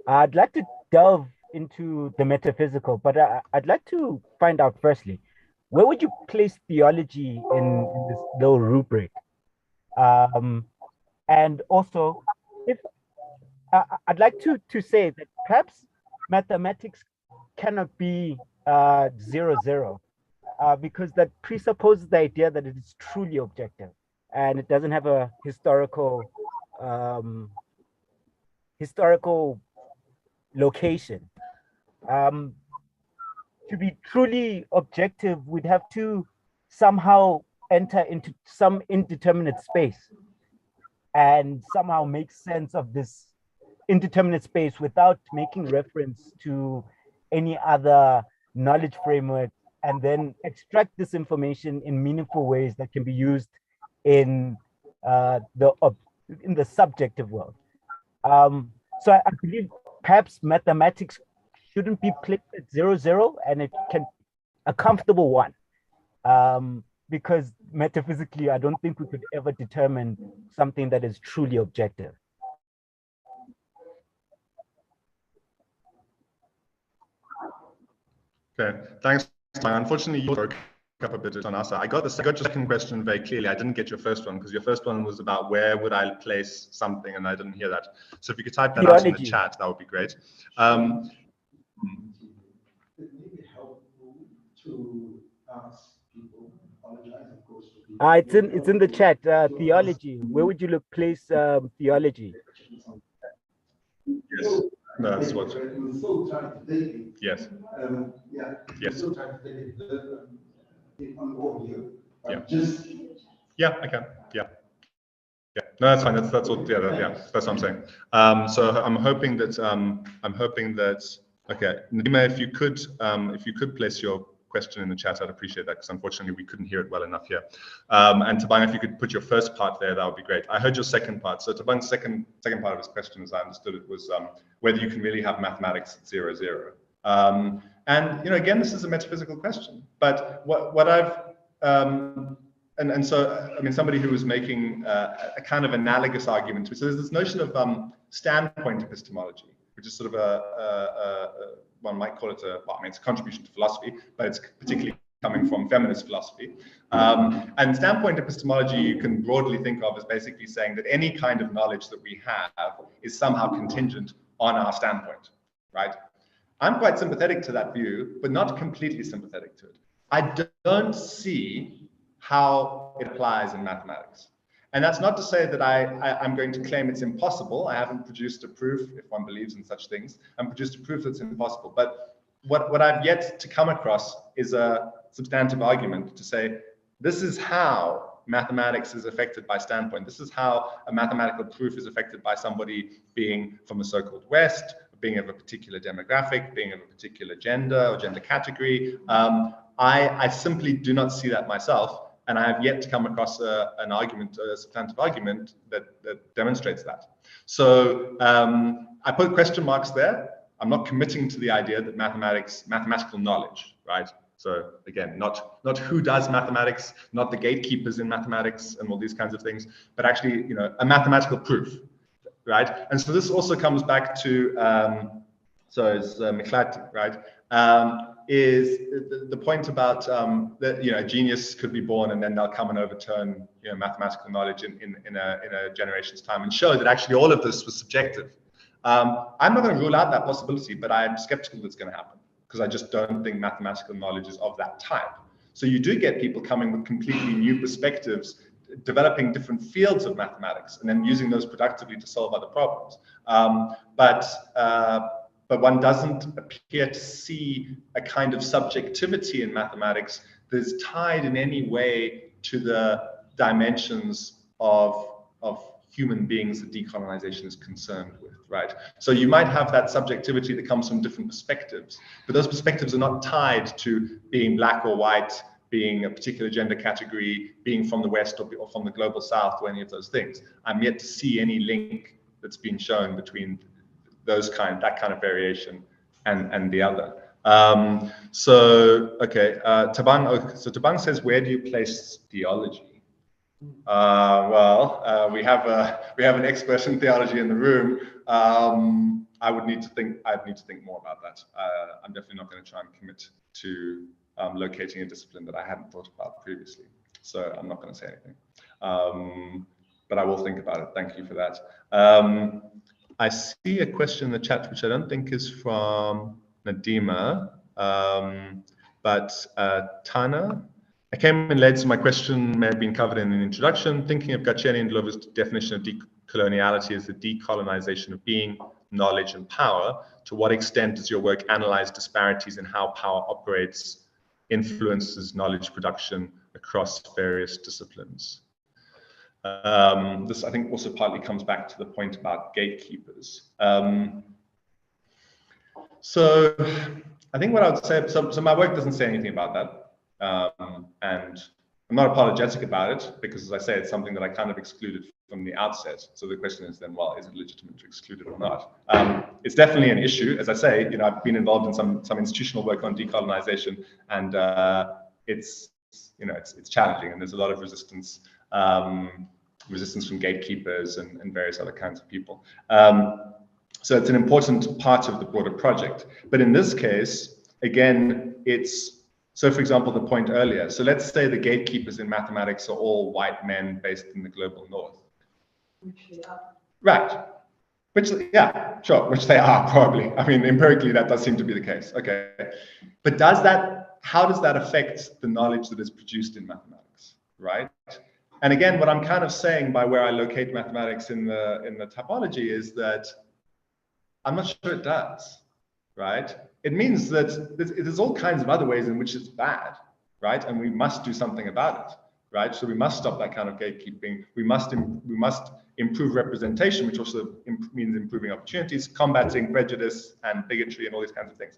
I'd like to delve into the metaphysical, but I'd like to find out firstly, where would you place theology in this little rubric? And also, if I'd like to say that perhaps mathematics cannot be 0-0, because that presupposes the idea that it is truly objective and it doesn't have a historical location. To be truly objective, we'd have to somehow enter into some indeterminate space and somehow make sense of this indeterminate space without making reference to any other knowledge framework, and then extract this information in meaningful ways that can be used in the subjective world. So I believe perhaps mathematics shouldn't be placed at 0, and it can a comfortable one, because metaphysically, I don't think we could ever determine something that is truly objective. Okay, thanks. Unfortunately, you broke up a bit on our side. I got your second question very clearly. I didn't get your first one because your first one was about where would I place something, and I didn't hear that. So if you could type that out in the chat, that would be great. It may be helpful to ask people, apologize, of course. It's in the chat. Theology. Where would you look place theology? Yes. No, that's what. Yes. Yeah. Yes. On audio. Yeah. Just. Yeah, I can. Yeah. Yeah. No, that's fine. That's what. Yeah. That's what I'm saying. So I'm hoping that. Okay, Nadima, if you could place your question in the chat, I'd appreciate that, because unfortunately we couldn't hear it well enough here. And Tabang, if you could put your first part there, that would be great. I heard your second part. So Tabang's second part of his question, as I understood it, was whether you can really have mathematics at 0. And again, this is a metaphysical question. But what I've so I mean, somebody who was making a kind of analogous argument. So there's this notion of standpoint epistemology, which is sort of one might call it it's a contribution to philosophy, but it's particularly coming from feminist philosophy. And standpoint epistemology you can broadly think of as basically saying that any kind of knowledge that we have is somehow contingent on our standpoint, right? I'm quite sympathetic to that view, but not completely sympathetic to it. I don't see how it applies in mathematics. And that's not to say that I'm going to claim it's impossible. I haven't produced a proof, if one believes in such things. I've produced a proof that's impossible. But what I've yet to come across is a substantive argument to say, this is how mathematics is affected by standpoint. This is how a mathematical proof is affected by somebody being from the so-called West, being of a particular demographic, being of a particular gender or gender category. I simply do not see that myself. And I have yet to come across an argument, a substantive argument that demonstrates that. So I put question marks there. I'm not committing to the idea that mathematical knowledge, right? So again, not who does mathematics, not the gatekeepers in mathematics and all these kinds of things, but actually, a mathematical proof, right? And so this also comes back to, so it's Miklat, right? Is the point about that a genius could be born and then they'll come and overturn mathematical knowledge in a generation's time and show that actually all of this was subjective. I'm not going to rule out that possibility, but I'm skeptical that's going to happen because I just don't think mathematical knowledge is of that type. So you do get people coming with completely new perspectives, developing different fields of mathematics and then using those productively to solve other problems. But one doesn't appear to see a kind of subjectivity in mathematics that is tied in any way to the dimensions of human beings that decolonization is concerned with, right? So you might have that subjectivity that comes from different perspectives, but those perspectives are not tied to being black or white, being a particular gender category, being from the West or from the global South or any of those things. I'm yet to see any link that's been shown between that kind of variation and the other. So Tabang says, where do you place theology? We have an expert in theology in the room. I would need to think more about that. I'm definitely not going to try and commit to locating a discipline that I hadn't thought about previously. So I'm not going to say anything. But I will think about it. Thank you for that. I see a question in the chat, which I don't think is from Nadima, but Tana. I came in late, so my question may have been covered in an introduction. Thinking of Gaceni and Glover's definition of decoloniality as the decolonization of being, knowledge, and power, to what extent does your work analyze disparities in how power operates, influences knowledge production across various disciplines? This, I think, also partly comes back to the point about gatekeepers. So I think what I would say, so my work doesn't say anything about that. And I'm not apologetic about it, because as I say, it's something that I kind of excluded from the outset. So the question is then, well, is it legitimate to exclude it or not? It's definitely an issue. As I say, I've been involved in some institutional work on decolonization, and it's challenging, and there's a lot of resistance from gatekeepers and various other kinds of people. So it's an important part of the broader project. But in this case, again, so for example, the point earlier, so let's say the gatekeepers in mathematics are all white men based in the global north. Which they are. Right. Which they are probably. I mean, empirically, that does seem to be the case. Okay. But how does that affect the knowledge that is produced in mathematics, right? And again, what I'm kind of saying by where I locate mathematics in the typology is that I'm not sure it does, right? It means that there's all kinds of other ways in which it's bad, right? And we must do something about it, right? So we must stop that kind of gatekeeping. We must improve representation, which also means improving opportunities, combating prejudice and bigotry and all these kinds of things.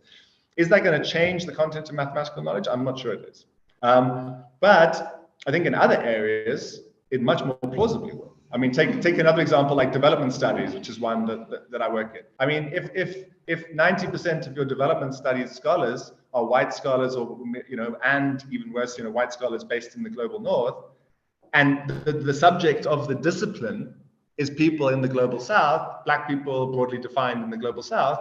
Is that going to change the content of mathematical knowledge? I'm not sure it is. But I think in other areas, it much more plausibly will. I mean, take another example like development studies, which is one that I work in. I mean, if 90% of your development studies scholars are white scholars, or and even worse, white scholars based in the global north, and the subject of the discipline is people in the global south, black people broadly defined in the global south,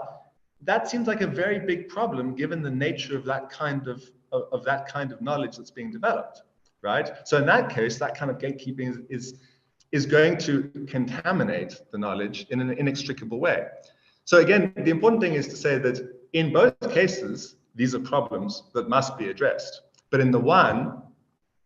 that seems like a very big problem given the nature of that kind of knowledge that's being developed, right? So in that case, that kind of gatekeeping is going to contaminate the knowledge in an inextricable way. So again, the important thing is to say that in both cases, these are problems that must be addressed. But in the one,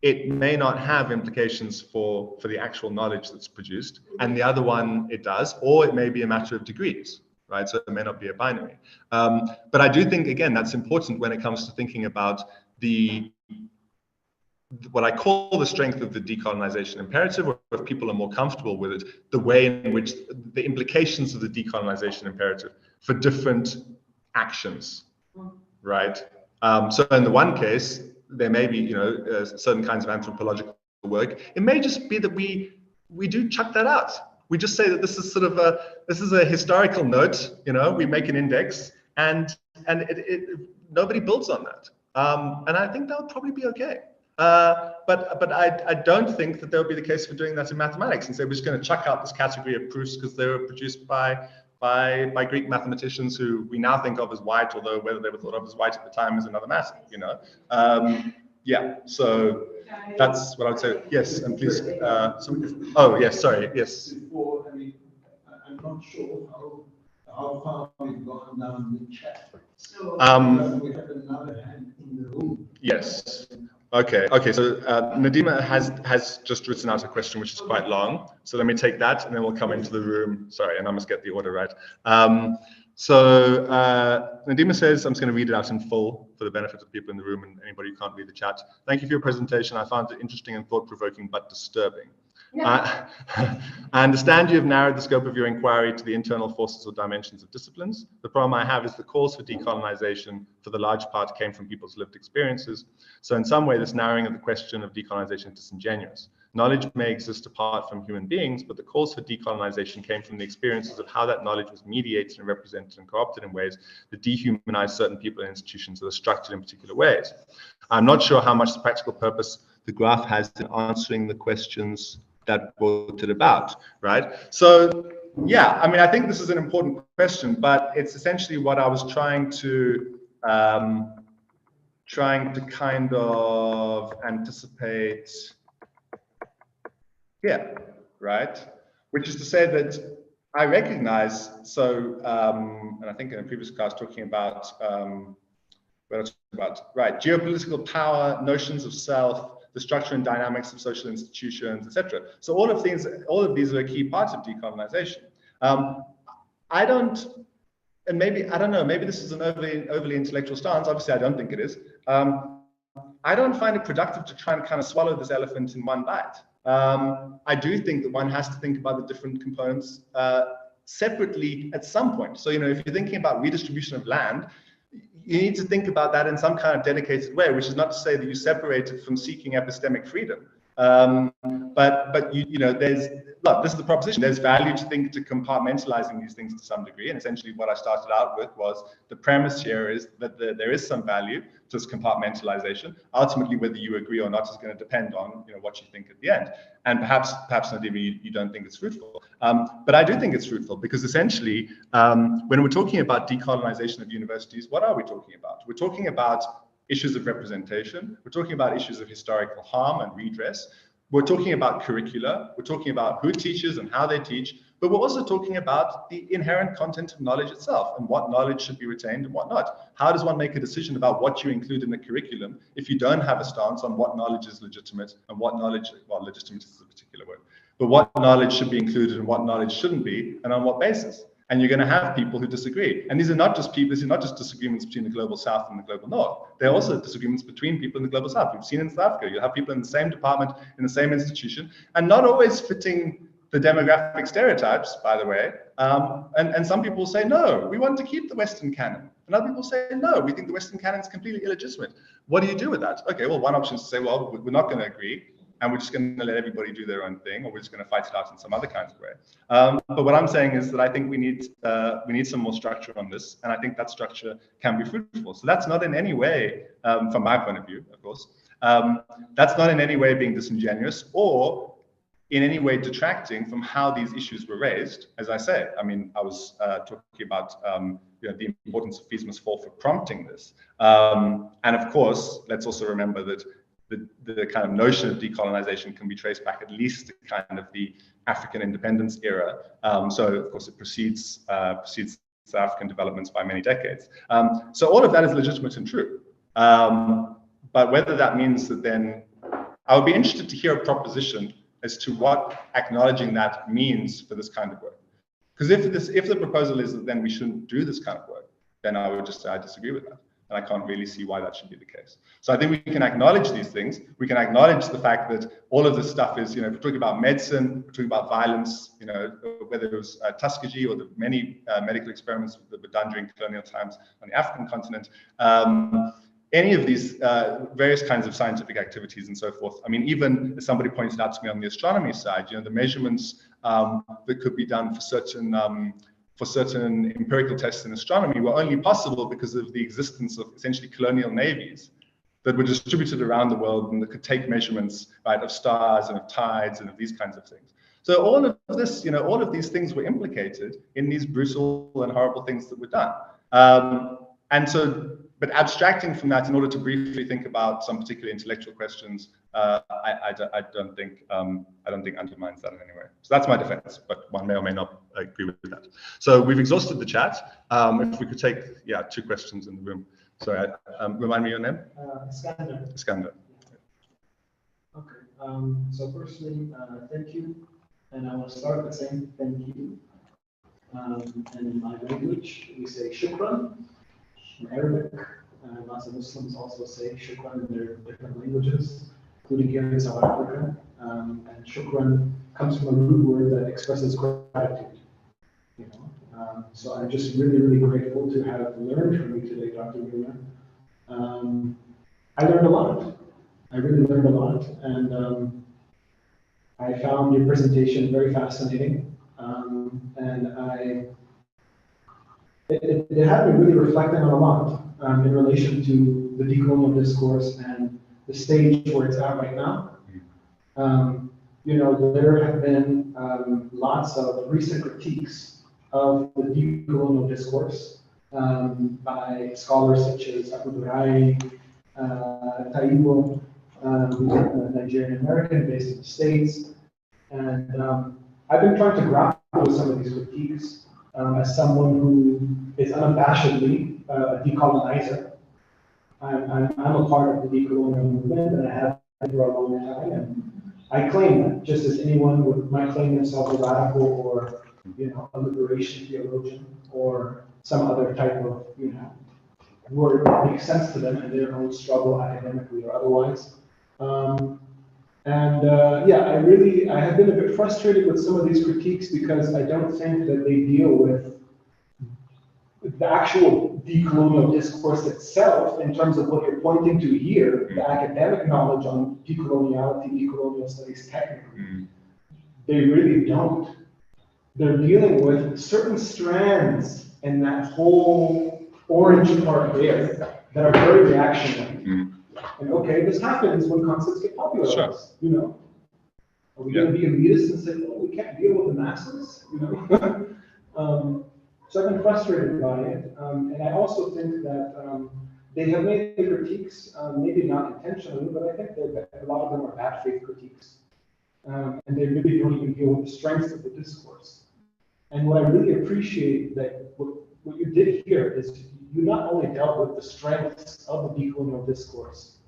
it may not have implications for the actual knowledge that's produced, and the other one it does, or it may be a matter of degrees, right? So it may not be a binary. But I do think, again, that's important when it comes to thinking about what I call the strength of the decolonization imperative, or if people are more comfortable with it, the way in which the implications of the decolonization imperative for different actions, right? So in the one case, there may be, certain kinds of anthropological work. It may just be that we do chuck that out. We just say that this is sort of a historical note, we make an index, and nobody builds on that. And I think that would probably be okay. But I don't think that there will be the case for doing that in mathematics and say we're just going to chuck out this category of proofs because they were produced by Greek mathematicians who we now think of as white, although whether they were thought of as white at the time is another matter, Yeah, so that's what I would say. Yes, and please. Oh, yes, sorry, yes. Before, I'm not sure how far we've gone down the chat. So we have another hand in the room. Yes. Okay. So Nadima has just written out a question which is quite long. So let me take that, and then we'll come into the room. Sorry, and I must get the order right. So Nadima says, I'm just going to read it out in full for the benefit of people in the room and anybody who can't read the chat. Thank you for your presentation. I found it interesting and thought-provoking, but disturbing. I understand you have narrowed the scope of your inquiry to the internal forces or dimensions of disciplines. The problem I have is the calls for decolonization, for the large part, came from people's lived experiences. So in some way, this narrowing of the question of decolonization is disingenuous. Knowledge may exist apart from human beings, but the calls for decolonization came from the experiences of how that knowledge was mediated and represented and co-opted in ways that dehumanize certain people and institutions that are structured in particular ways. I'm not sure how much the practical purpose the graph has in answering the questions that brought it about, right? So, yeah, I think this is an important question, but it's essentially what I was trying to kind of anticipate here, right? Which is to say that I recognize, and I think in a previous class talking about, geopolitical power, notions of self, the structure and dynamics of social institutions, etc. So all of these are a key part of decolonization. Maybe this is an overly intellectual stance. Obviously, I don't think it is. I don't find it productive to try and kind of swallow this elephant in one bite. I do think that one has to think about the different components separately at some point. So, if you're thinking about redistribution of land, you need to think about that in some kind of dedicated way, which is not to say that you separate it from seeking epistemic freedom. But this is the proposition. There's value to compartmentalizing these things to some degree. And essentially what I started out with was the premise here is that there is some value to this compartmentalization. Ultimately, whether you agree or not is going to depend on what you think at the end. And perhaps Nadim, you don't think it's fruitful. But I do think it's fruitful because essentially, when we're talking about decolonization of universities, what are we talking about? We're talking about issues of representation. We're talking about issues of historical harm and redress. We're talking about curricula. We're talking about who teaches and how they teach. But we're also talking about the inherent content of knowledge itself and what knowledge should be retained and what not. How does one make a decision about what you include in the curriculum if you don't have a stance on what knowledge is legitimate and what knowledge, well, legitimate is a particular word, but what knowledge should be included and what knowledge shouldn't be, and on what basis? And you're going to have people who disagree. And these are not just disagreements between the global south and the global north. They're also disagreements between people in the global south. We've seen in South Africa, you have people in the same department, in the same institution, and not always fitting the demographic stereotypes, by the way. And some people say, no, we want to keep the Western canon. And other people say, no, we think the Western canon is completely illegitimate. What do you do with that? Okay, well, one option is to say, well, we're not going to agree, and we're just going to let everybody do their own thing, or we're just going to fight it out in some other kind of way. But what I'm saying is that I think we need some more structure on this, and I think that structure can be fruitful. So that's not in any way, from my point of view, of course, that's not in any way being disingenuous or in any way detracting from how these issues were raised. As I say, I mean, I was talking about the importance of fees must fall for prompting this. And of course, let's also remember that the kind of notion of decolonization can be traced back at least to kind of the African independence era. So of course it precedes South African developments by many decades. So all of that is legitimate and true. But whether that means that then, I would be interested to hear a proposition as to what acknowledging that means for this kind of work. Because if the proposal is that then we shouldn't do this kind of work, then I would just say I disagree with that. And I can't really see why that should be the case. So I think we can acknowledge these things. We can acknowledge the fact that all of this stuff is, if we're talking about medicine, we're talking about violence, whether it was Tuskegee or the many medical experiments that were done during colonial times on the African continent, any of these various kinds of scientific activities and so forth. I mean, even as somebody pointed out to me on the astronomy side, the measurements that could be done for certain empirical tests in astronomy were only possible because of the existence of essentially colonial navies that were distributed around the world and that could take measurements, right, of stars and of tides and of these kinds of things. So all of this, all of these things were implicated in these brutal and horrible things that were done. But abstracting from that in order to briefly think about some particular intellectual questions, I don't think undermines that in any way. So that's my defense, but one may or may not agree with that. So we've exhausted the chat. If we could take, 2 questions in the room. Sorry, remind me your name? Iskander. Iskander. Okay, so firstly, thank you. And I want to start by saying thank you. And in my language, we say shukran. In Arabic, lots of Muslims also say shukran in their different languages, including here in South Africa. And shukran comes from a root word that expresses gratitude. So I'm just really, really grateful to have learned from you today, Dr. Bruna. I learned a lot. I really learned a lot, and I found your presentation very fascinating. And it had me really reflecting on a lot in relation to the decolonial discourse and the stage where it's at right now. There have been lots of recent critiques of the decolonial discourse by scholars such as Abu Durai, Taibo, who's a Nigerian American based in the States. And I've been trying to grapple with some of these critiques as someone who is unabashedly a decolonizer. I'm a part of the decolonial movement, and I have been for a long time. And I claim that, just as anyone might claim themselves a radical or a liberation theologian or some other type of word that makes sense to them in their own struggle, academically or otherwise. And I have been a bit frustrated with some of these critiques because I don't think that they deal with the actual decolonial discourse itself in terms of what you're pointing to here, the academic knowledge on decoloniality, decolonial studies technically. They really don't. They're dealing with certain strands in that whole orange part there that are very reactionary. And okay, this happens when concepts get popularized, you know. Are we going to be elitist and say, oh, we can't deal with the masses, you know? So I've been frustrated by it. And I also think that they have made the critiques, maybe not intentionally, but I think a lot of them are bad faith critiques. And they really don't even deal with the strengths of the discourse. And what I really appreciate that what you did here is you not only dealt with the strengths of the decolonial discourse,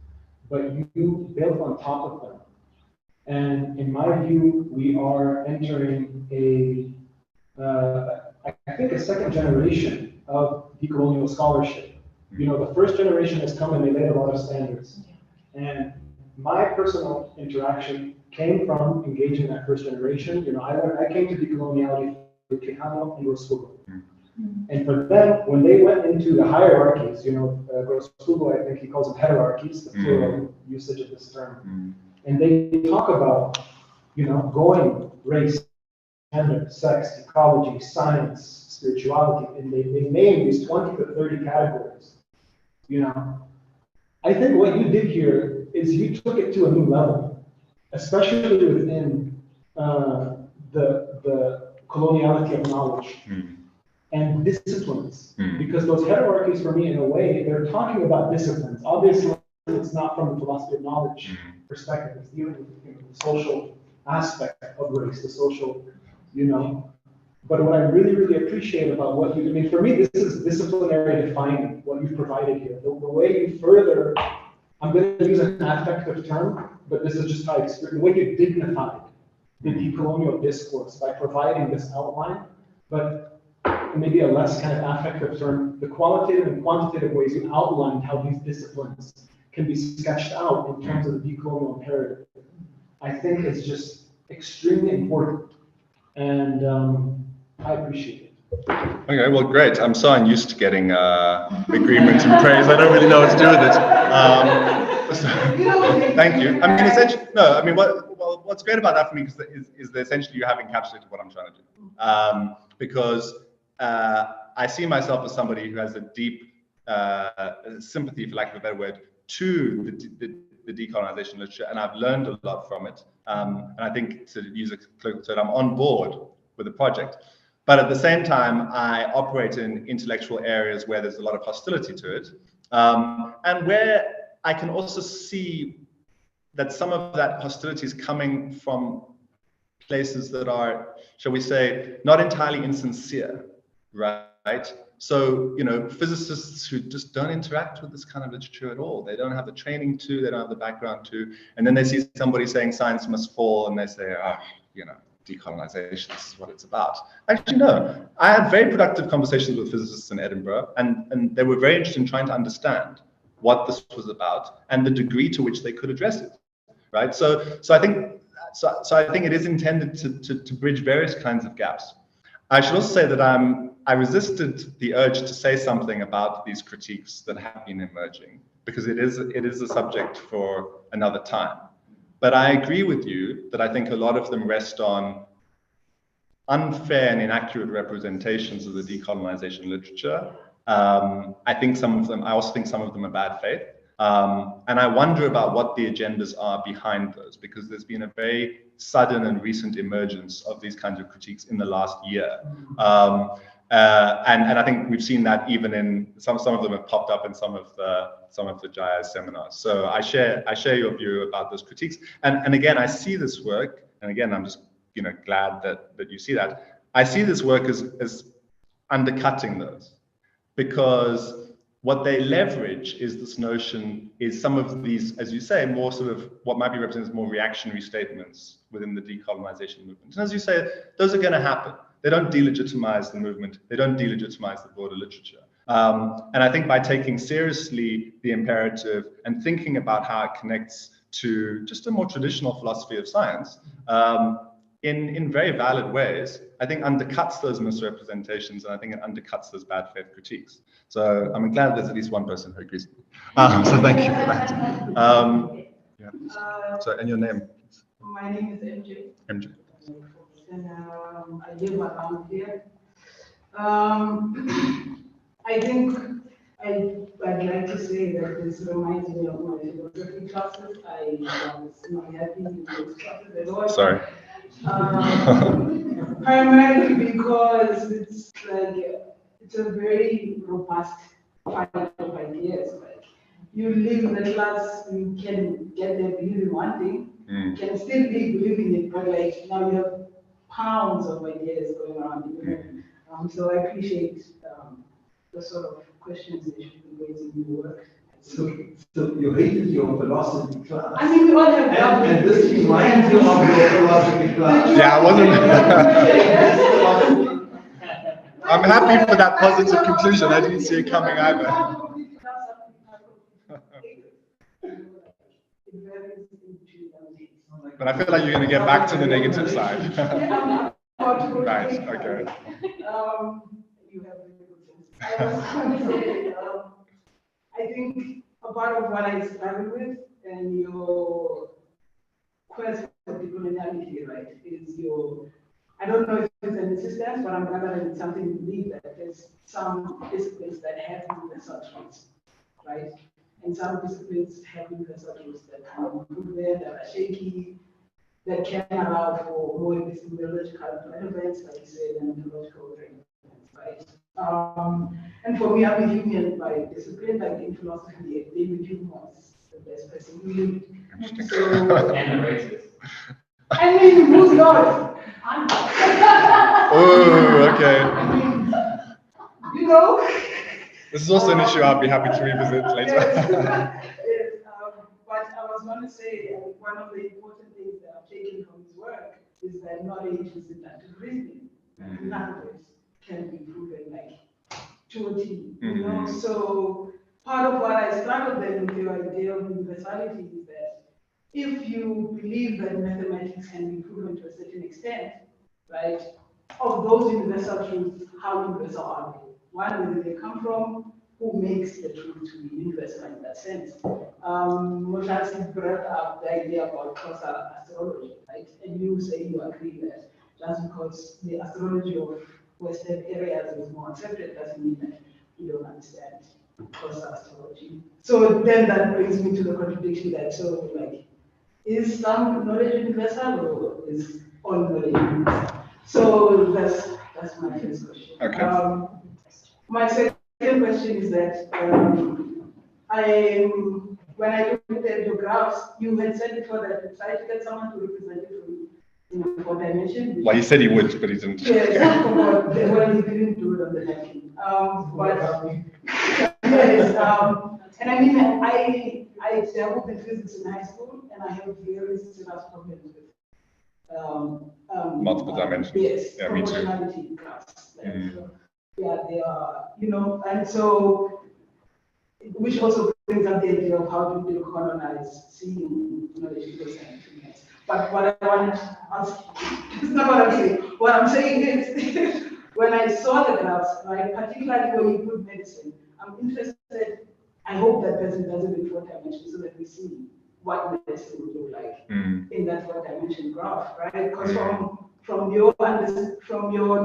but you built on top of them. And in my view, we are entering I think a second generation of decolonial scholarship. You know, the first generation has come and they laid a lot of standards. And my personal interaction came from engaging that first generation. You know, I came to decoloniality through Quijano and Rosfugo. And for them, when they went into the hierarchies, you know, Rosfugo, I think he calls them heterarchies, the plural usage of this term. And they talk about, you know, going race, gender, sex, ecology, science, spirituality, and they name these 20 to 30 categories. You know, I think what you did here is you took it to a new level, especially within the coloniality of knowledge and disciplines, because those hierarchies, for me, in a way, they're talking about disciplines. Obviously, it's not from the philosophy of knowledge perspective. It's dealing with the social aspect of race, the social, you know. But what I really, really appreciate about what you, I mean, for me, this is disciplinary defining, what you provided here. The way you further, I'm going to use an affective term, but this is just how I experience, the way you dignified the decolonial discourse by providing this outline, but maybe a less kind of affective term, the qualitative and quantitative ways you outlined how these disciplines can be sketched out in terms of the decolonial imperative, I think is just extremely important. And I appreciate it. Okay, well, great. I'm so unused to getting agreement and praise. I don't really know what to do with it. So, thank you. I mean, essentially, no. I mean, what's great about that for me is that essentially you have encapsulated what I'm trying to do. Because I see myself as somebody who has a deep sympathy, for lack of a better word, to the decolonization literature, and I've learned a lot from it. And I think, to use a colloquial term, I'm on board with the project. But at the same time, I operate in intellectual areas where there's a lot of hostility to it, and where I can also see that some of that hostility is coming from places that are, shall we say, not entirely insincere, right? So, you know, physicists who just don't interact with this kind of literature at all. They don't have the training to, they don't have the background to, and then they see somebody saying science must fall, and they say, you know, decolonization is what it's about. Actually, no. I had very productive conversations with physicists in Edinburgh, and they were very interested in trying to understand what this was about and the degree to which they could address it, right? So I think it is intended to bridge various kinds of gaps. I should also say that I resisted the urge to say something about these critiques that have been emerging, because it is a subject for another time. But I agree with you that I think a lot of them rest on unfair and inaccurate representations of the decolonization literature. I also think some of them are bad faith. And I wonder about what the agendas are behind those, because there's been a very sudden and recent emergence of these kinds of critiques in the last year. And I think we've seen that even in some of them have popped up in some of the Jaya's seminars. So I share your view about those critiques. And again, I see this work, and again, I'm just glad that you see that. I see this work as undercutting those, because what they leverage is this notion, is some of these, as you say, more sort of what might be represented as more reactionary statements within the decolonization movement. And as you say, those are going to happen. They don't delegitimize the movement. They don't delegitimize the broader literature. And I think by taking seriously the imperative and thinking about how it connects to just a more traditional philosophy of science, in very valid ways, I think undercuts those misrepresentations, and I think it undercuts those bad faith critiques. So I'm glad there's at least one person who agrees with me. So thank you for that. Yeah. So, and your name? My name is MJ. MJ. And I live around here. I think I'd like to say that this reminds me of my philosophy classes. I was not happy in those classes at all. Sorry. Primarily because it's like, it's a very robust fight of ideas. Like, you live in the class, you can get there believing one thing, you can still be believing it, but like now you have pounds of ideas going around. So I appreciate the sort of questions that you should be raising in your work. So you hated your philosophy class. I mean, we all have and this reminds you of your philosophy class. Yeah, I wasn't. I'm happy for that positive conclusion. I didn't see it coming either. But I feel like you're going to get back to the negative side. Right, okay. You have really good sense. I was going to say, I think a part of what I started with and your quest for decoloniality, right, is your, I don't know if it's an insistence, but I'm gathering it's something you believe that there's some disciplines that have universal truths, right? And some disciplines have universal truths that kind of improve there, that are shaky, that can allow for more epistemological relevance, like you said, and ontological relevance, right? And for me, I'm a Jungian by discipline, like in philosophy, David Hume was the best person who lived. So, And a racist. I mean, who's not? Oh, okay. You know? This is also an issue I'll be happy to revisit later. Yes. But I was going to say, one of the important things that I've taken from his work is that knowledge is inductive reasoning. None of it can be proven like to a T, you know? So part of what I struggled then with your idea of universality is that if you believe that mathematics can be proven to a certain extent, right, of those universal truths, how universal are they? One, where they come from, who makes the truth to be universal in that sense. Moshansi brought up the idea about causal astrology, right? And you say you agree that just because the astrology of Western areas is more accepted doesn't mean that you don't understand causal astrology. So then that brings me to the contradiction that, so like, is some knowledge universal or is all knowledge universal? So that's my first question. Okay. My second question is that when I looked at your graphs, you had said before that you tried to get someone to represent it in a 4-dimension. Well, he said he would, but he didn't. Yes, well, he didn't do it on the napkin. Yes, and I mean, I dealt with physics in high school, and I have very serious problems with multiple dimensions. Yes, yeah, me too. proportionality graphs. Like, yeah, they are, you know, and so, which also brings up the idea of how to decolonize seeing knowledge in those things. But what I want to ask, it's not what I'm saying. What I'm saying is, when I saw the graphs, right, particularly when you put medicine, I'm interested, I hope that person does it in 4 dimensions so that we see what medicine would look like in that 4-dimension graph, right? Because from your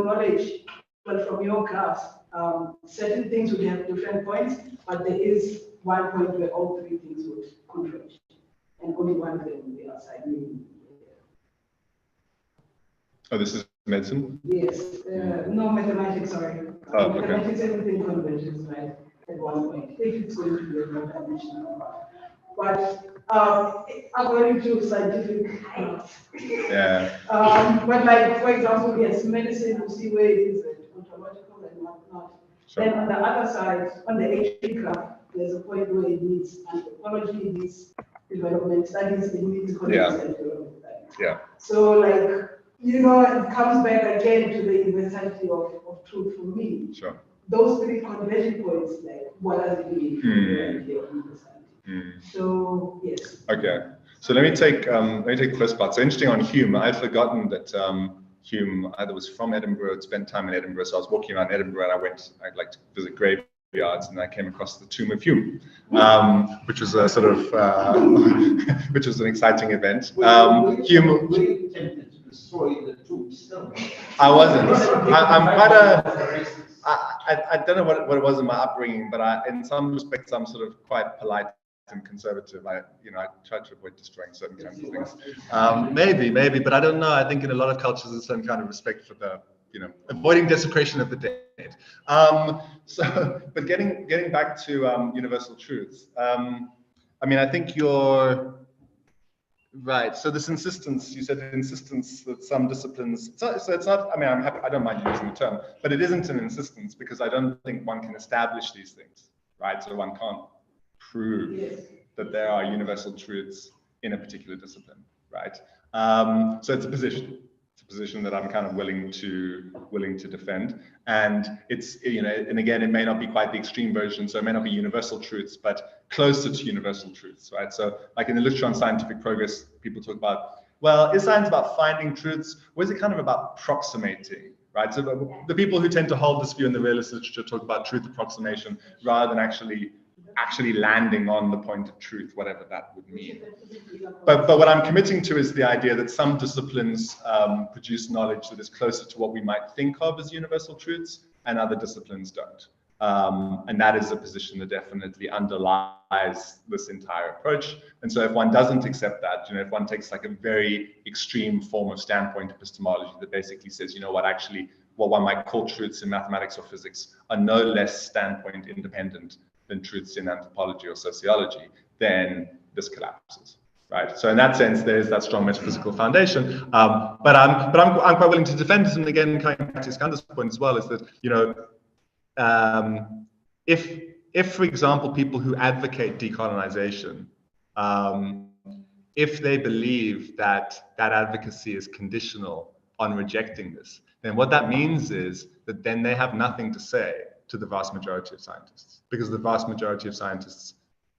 knowledge, but from your graphs, certain things would have different points, but there is one point where all 3 things would converge, and only one of them would be outside. Oh, this is medicine? Yes, no, mathematics, sorry. Oh, okay. Mathematics, everything converges, right, at one point, if it's going to be a 4-dimensional graph. But according to scientific, yeah. But like, for example, yes, medicine, you see where it is ontological and whatnot. Sure. Then on the other side, on the HP graph, there's a point where it needs anthropology, it needs development studies, it needs context and development studies. Yeah. So like, you know, it comes back again to the universality of truth for me. Sure. Those 3 conversion points, like, what does it mean for the idea of universality? So, yes. Okay. So let me take the first part. So interesting on Hume. I'd forgotten that Hume either was from Edinburgh, spent time in Edinburgh. So I was walking around Edinburgh and I'd like to visit graveyards, and I came across the tomb of Hume, which was a sort of which was an exciting event. Hume. Were you tempted to destroy the tombstone? I wasn't. I'm quite a. I don't know what it was in my upbringing, but in some respects, I'm sort of quite polite and conservative. I try to avoid destroying certain kinds of things. Maybe, but I don't know. I think in a lot of cultures, there's some kind of respect for the, avoiding desecration of the dead. But getting back to universal truths. I think you're right. So this insistence, you said insistence that some disciplines, so it's not, I'm happy, I don't mind using the term, but it isn't an insistence because I don't think one can establish these things, right? So one can't prove that there are universal truths in a particular discipline, right? So it's a position. It's a position that I'm kind of willing to defend. And it's, and again, it may not be quite the extreme version, so it may not be universal truths, but closer to universal truths, right? So like in the literature on scientific progress, people talk about, well, is science about finding truths, or is it kind of about approximating, right? So the people who tend to hold this view in the realist literature talk about truth approximation rather than actually landing on the point of truth, whatever that would mean. But what I'm committing to is the idea that some disciplines produce knowledge that is closer to what we might think of as universal truths, and other disciplines don't. And that is a position that definitely underlies this entire approach. And so if one doesn't accept that, if one takes like a very extreme form of standpoint epistemology that basically says, actually what one might call truths in mathematics or physics are no less standpoint independent than truths in anthropology or sociology, then this collapses, right? So in that sense, there's that strong metaphysical foundation. But I'm quite willing to defend this. And again, coming back to Iskander's point as well, is that if for example people who advocate decolonization, if they believe that advocacy is conditional on rejecting this, then what that means is that then they have nothing to say to the vast majority of scientists, because the vast majority of scientists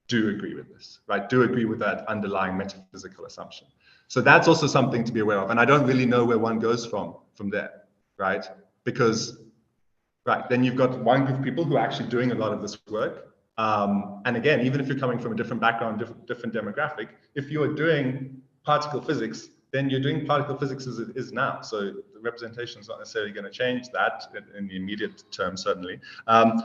do agree with this, right? Do agree with that underlying metaphysical assumption. So that's also something to be aware of. And I don't really know where one goes from there, right? Because, right, then you've got one group of people who are actually doing a lot of this work. And again, even if you're coming from a different background, different demographic, if you are doing particle physics, then you're doing particle physics as it is now. So the representation is not necessarily going to change that in the immediate term, certainly.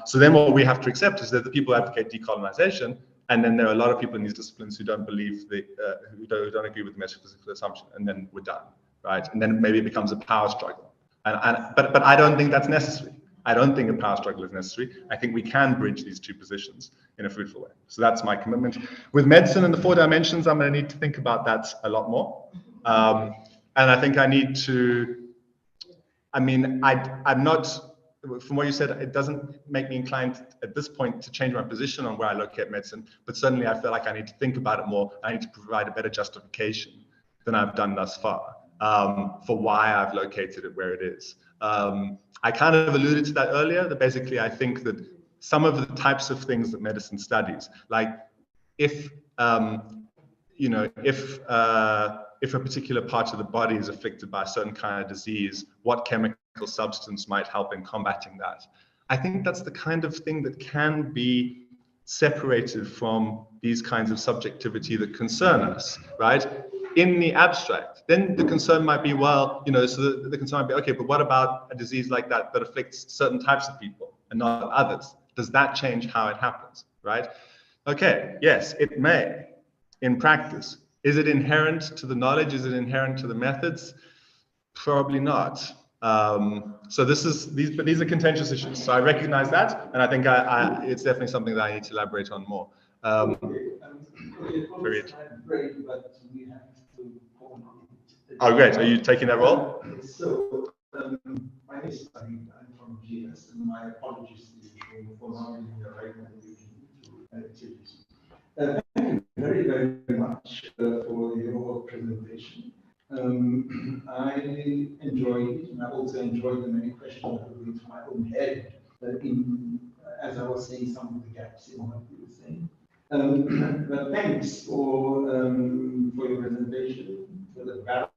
So then what we have to accept is that the people who advocate decolonization, and then there are a lot of people in these disciplines who don't believe, who don't agree with the metaphysical assumption, and then we're done, right? And then maybe it becomes a power struggle. But I don't think that's necessary. I don't think a power struggle is necessary. I think we can bridge these two positions in a fruitful way. So that's my commitment. With medicine and the 4 dimensions, I'm going to need to think about that a lot more. And I think I need to, I'm not, from what you said, it doesn't make me inclined at this point to change my position on where I locate medicine, but certainly I feel like I need to think about it more. I need to provide a better justification than I've done thus far for why I've located it where it is. I kind of alluded to that earlier, that basically I think that some of the types of things that medicine studies, like if a particular part of the body is afflicted by a certain kind of disease, what chemical substance might help in combating that? I think that's the kind of thing that can be separated from these kinds of subjectivity that concern us, right? In the abstract, then the concern might be, well, so the concern might be, okay, but what about a disease like that afflicts certain types of people and not others? Does that change how it happens, right? Okay, yes, it may in practice. Is it inherent to the knowledge? Is it inherent to the methods? Probably not. So these are contentious issues. So I recognize that, and I think it's definitely something that I need to elaborate on more. Great, but we have to go on. Oh, great. Are you taking that role? So, my name is Farid. I'm from GS, and my apologies to you for not being the right activities. Thank you very, very much for your presentation. I enjoyed it, and I also enjoyed the many questions that were into my own head as I was seeing some of the gaps in what you were saying. But thanks for your presentation, for the background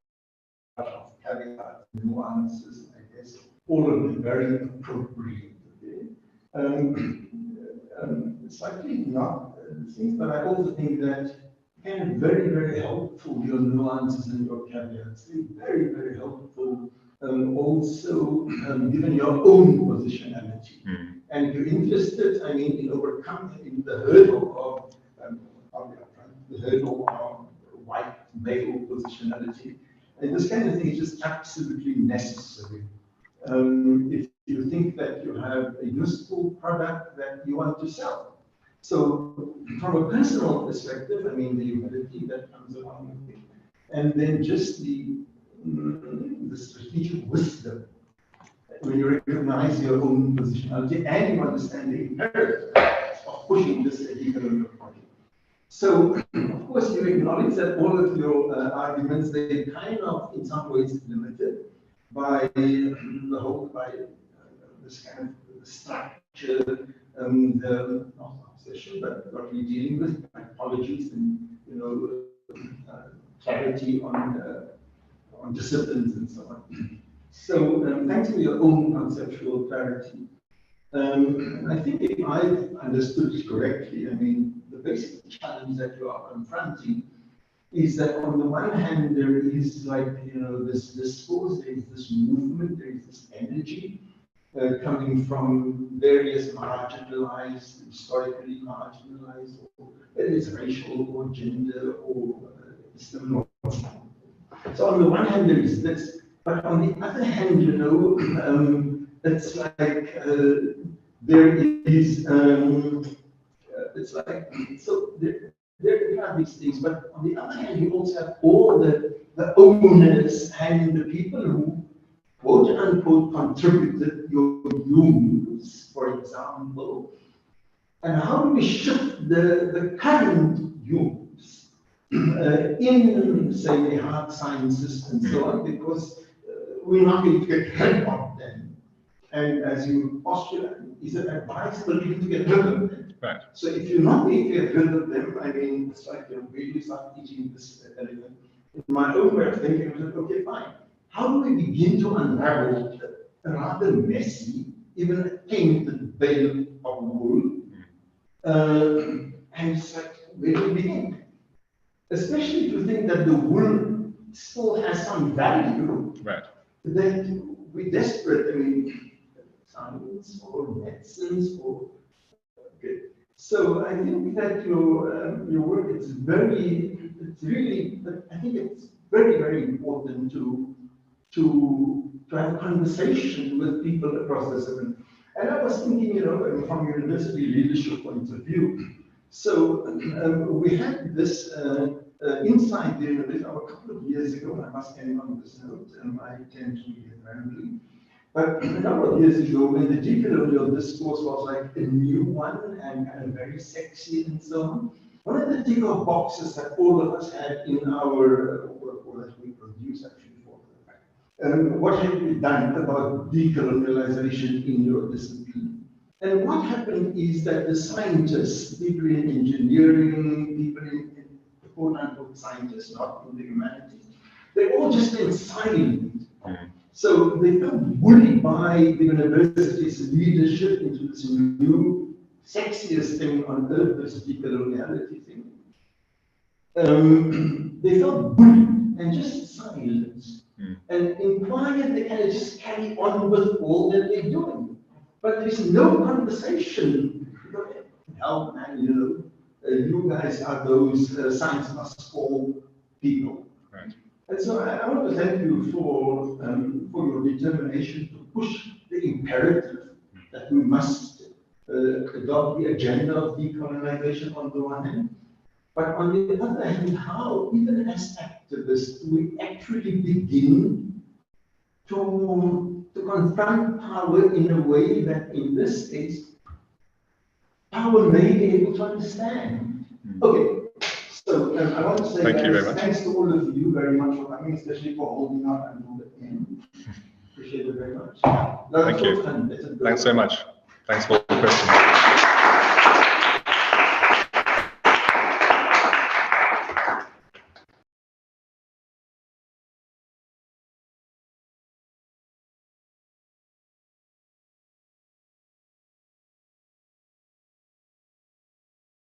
of caveats, nuances, I guess, all of them very appropriate. Slightly not things, but I also think that can very, very helpful, your nuances and your caveats. Very, very helpful. Also, given your own positionality. And if you're interested, I mean, in overcoming the hurdle of the hurdle of white male positionality. And this kind of thing is just absolutely necessary. If you think that you have a useful product that you want to sell. So from a personal perspective, I mean, the humility that comes along with it, and then just the strategic wisdom when you recognize your own positionality and you understand the imperative of pushing this decolonial project. So, of course, you acknowledge that all of your arguments, they kind of, in some ways, limited by the whole, by this kind of structure, the not obsession, but what we're dealing with, typologies and, you know, clarity on disciplines and so on. So, thanks for your own conceptual clarity. I think if I've understood it correctly, I mean, the basic challenge that you are confronting is that on the one hand, there is like, you know, this discourse, there is this movement, there is this energy coming from various marginalized, historically marginalized, or whether it's racial or gender or Islam. So on the one hand, there is this, but on the other hand, you know, it's like there is, it's like, so there you have these things, but on the other hand, you also have all the owners and the people who, quote unquote, contributed your use, for example. And how do we shift the current use in, say, the hard sciences and so on, because we're not going to get rid of them. And as you postulate, is it advisable even to get rid of them? Right. So if you're not going to get rid of them, I mean, it's like, you know, where do you start teaching this element? In my own way of thinking, I said, okay, fine. How do we begin to unravel a rather messy, even tainted veil of wool? And it's like, where do we begin? Especially if you think that the wool still has some value. Right. That we're desperate, I mean, science or medicines or, okay. So I think that your work is it's really, I think it's very, very important to have a conversation with people across the discipline. And I was thinking, you know, from a university leadership point of view. So we had this inside the university a couple of years ago. I must end on this note, and I tend to be rambling. But a couple of years ago, when the decolonial discourse was like a new one and kind of very sexy and so on, one of the tick of boxes that all of us had in our work, or that we produce actually for the fact, what have we done about decolonialization in your discipline? And what happened is that the scientists, people in engineering, people in quote-unquote scientists, not in the humanities, they all just went silent. So they felt bullied by the university's leadership into this new, sexiest thing on earth, this decoloniality thing. They felt bullied and just silenced. And in quiet, they kind of just carry on with all that they're doing. But there's no conversation. Hell, man, you know, you guys are those science must fall people. Right. And so I want to thank you for your determination to push the imperative that we must adopt the agenda of decolonization on the one hand, but on the other hand, how, even as activists, we actually begin to confront power in a way that, in this case, power may be able to understand. Okay. So I want to say thanks to all of you very much for coming, especially for holding out until the end. Appreciate it very much. Thank you. Thanks so much. Thanks for the question.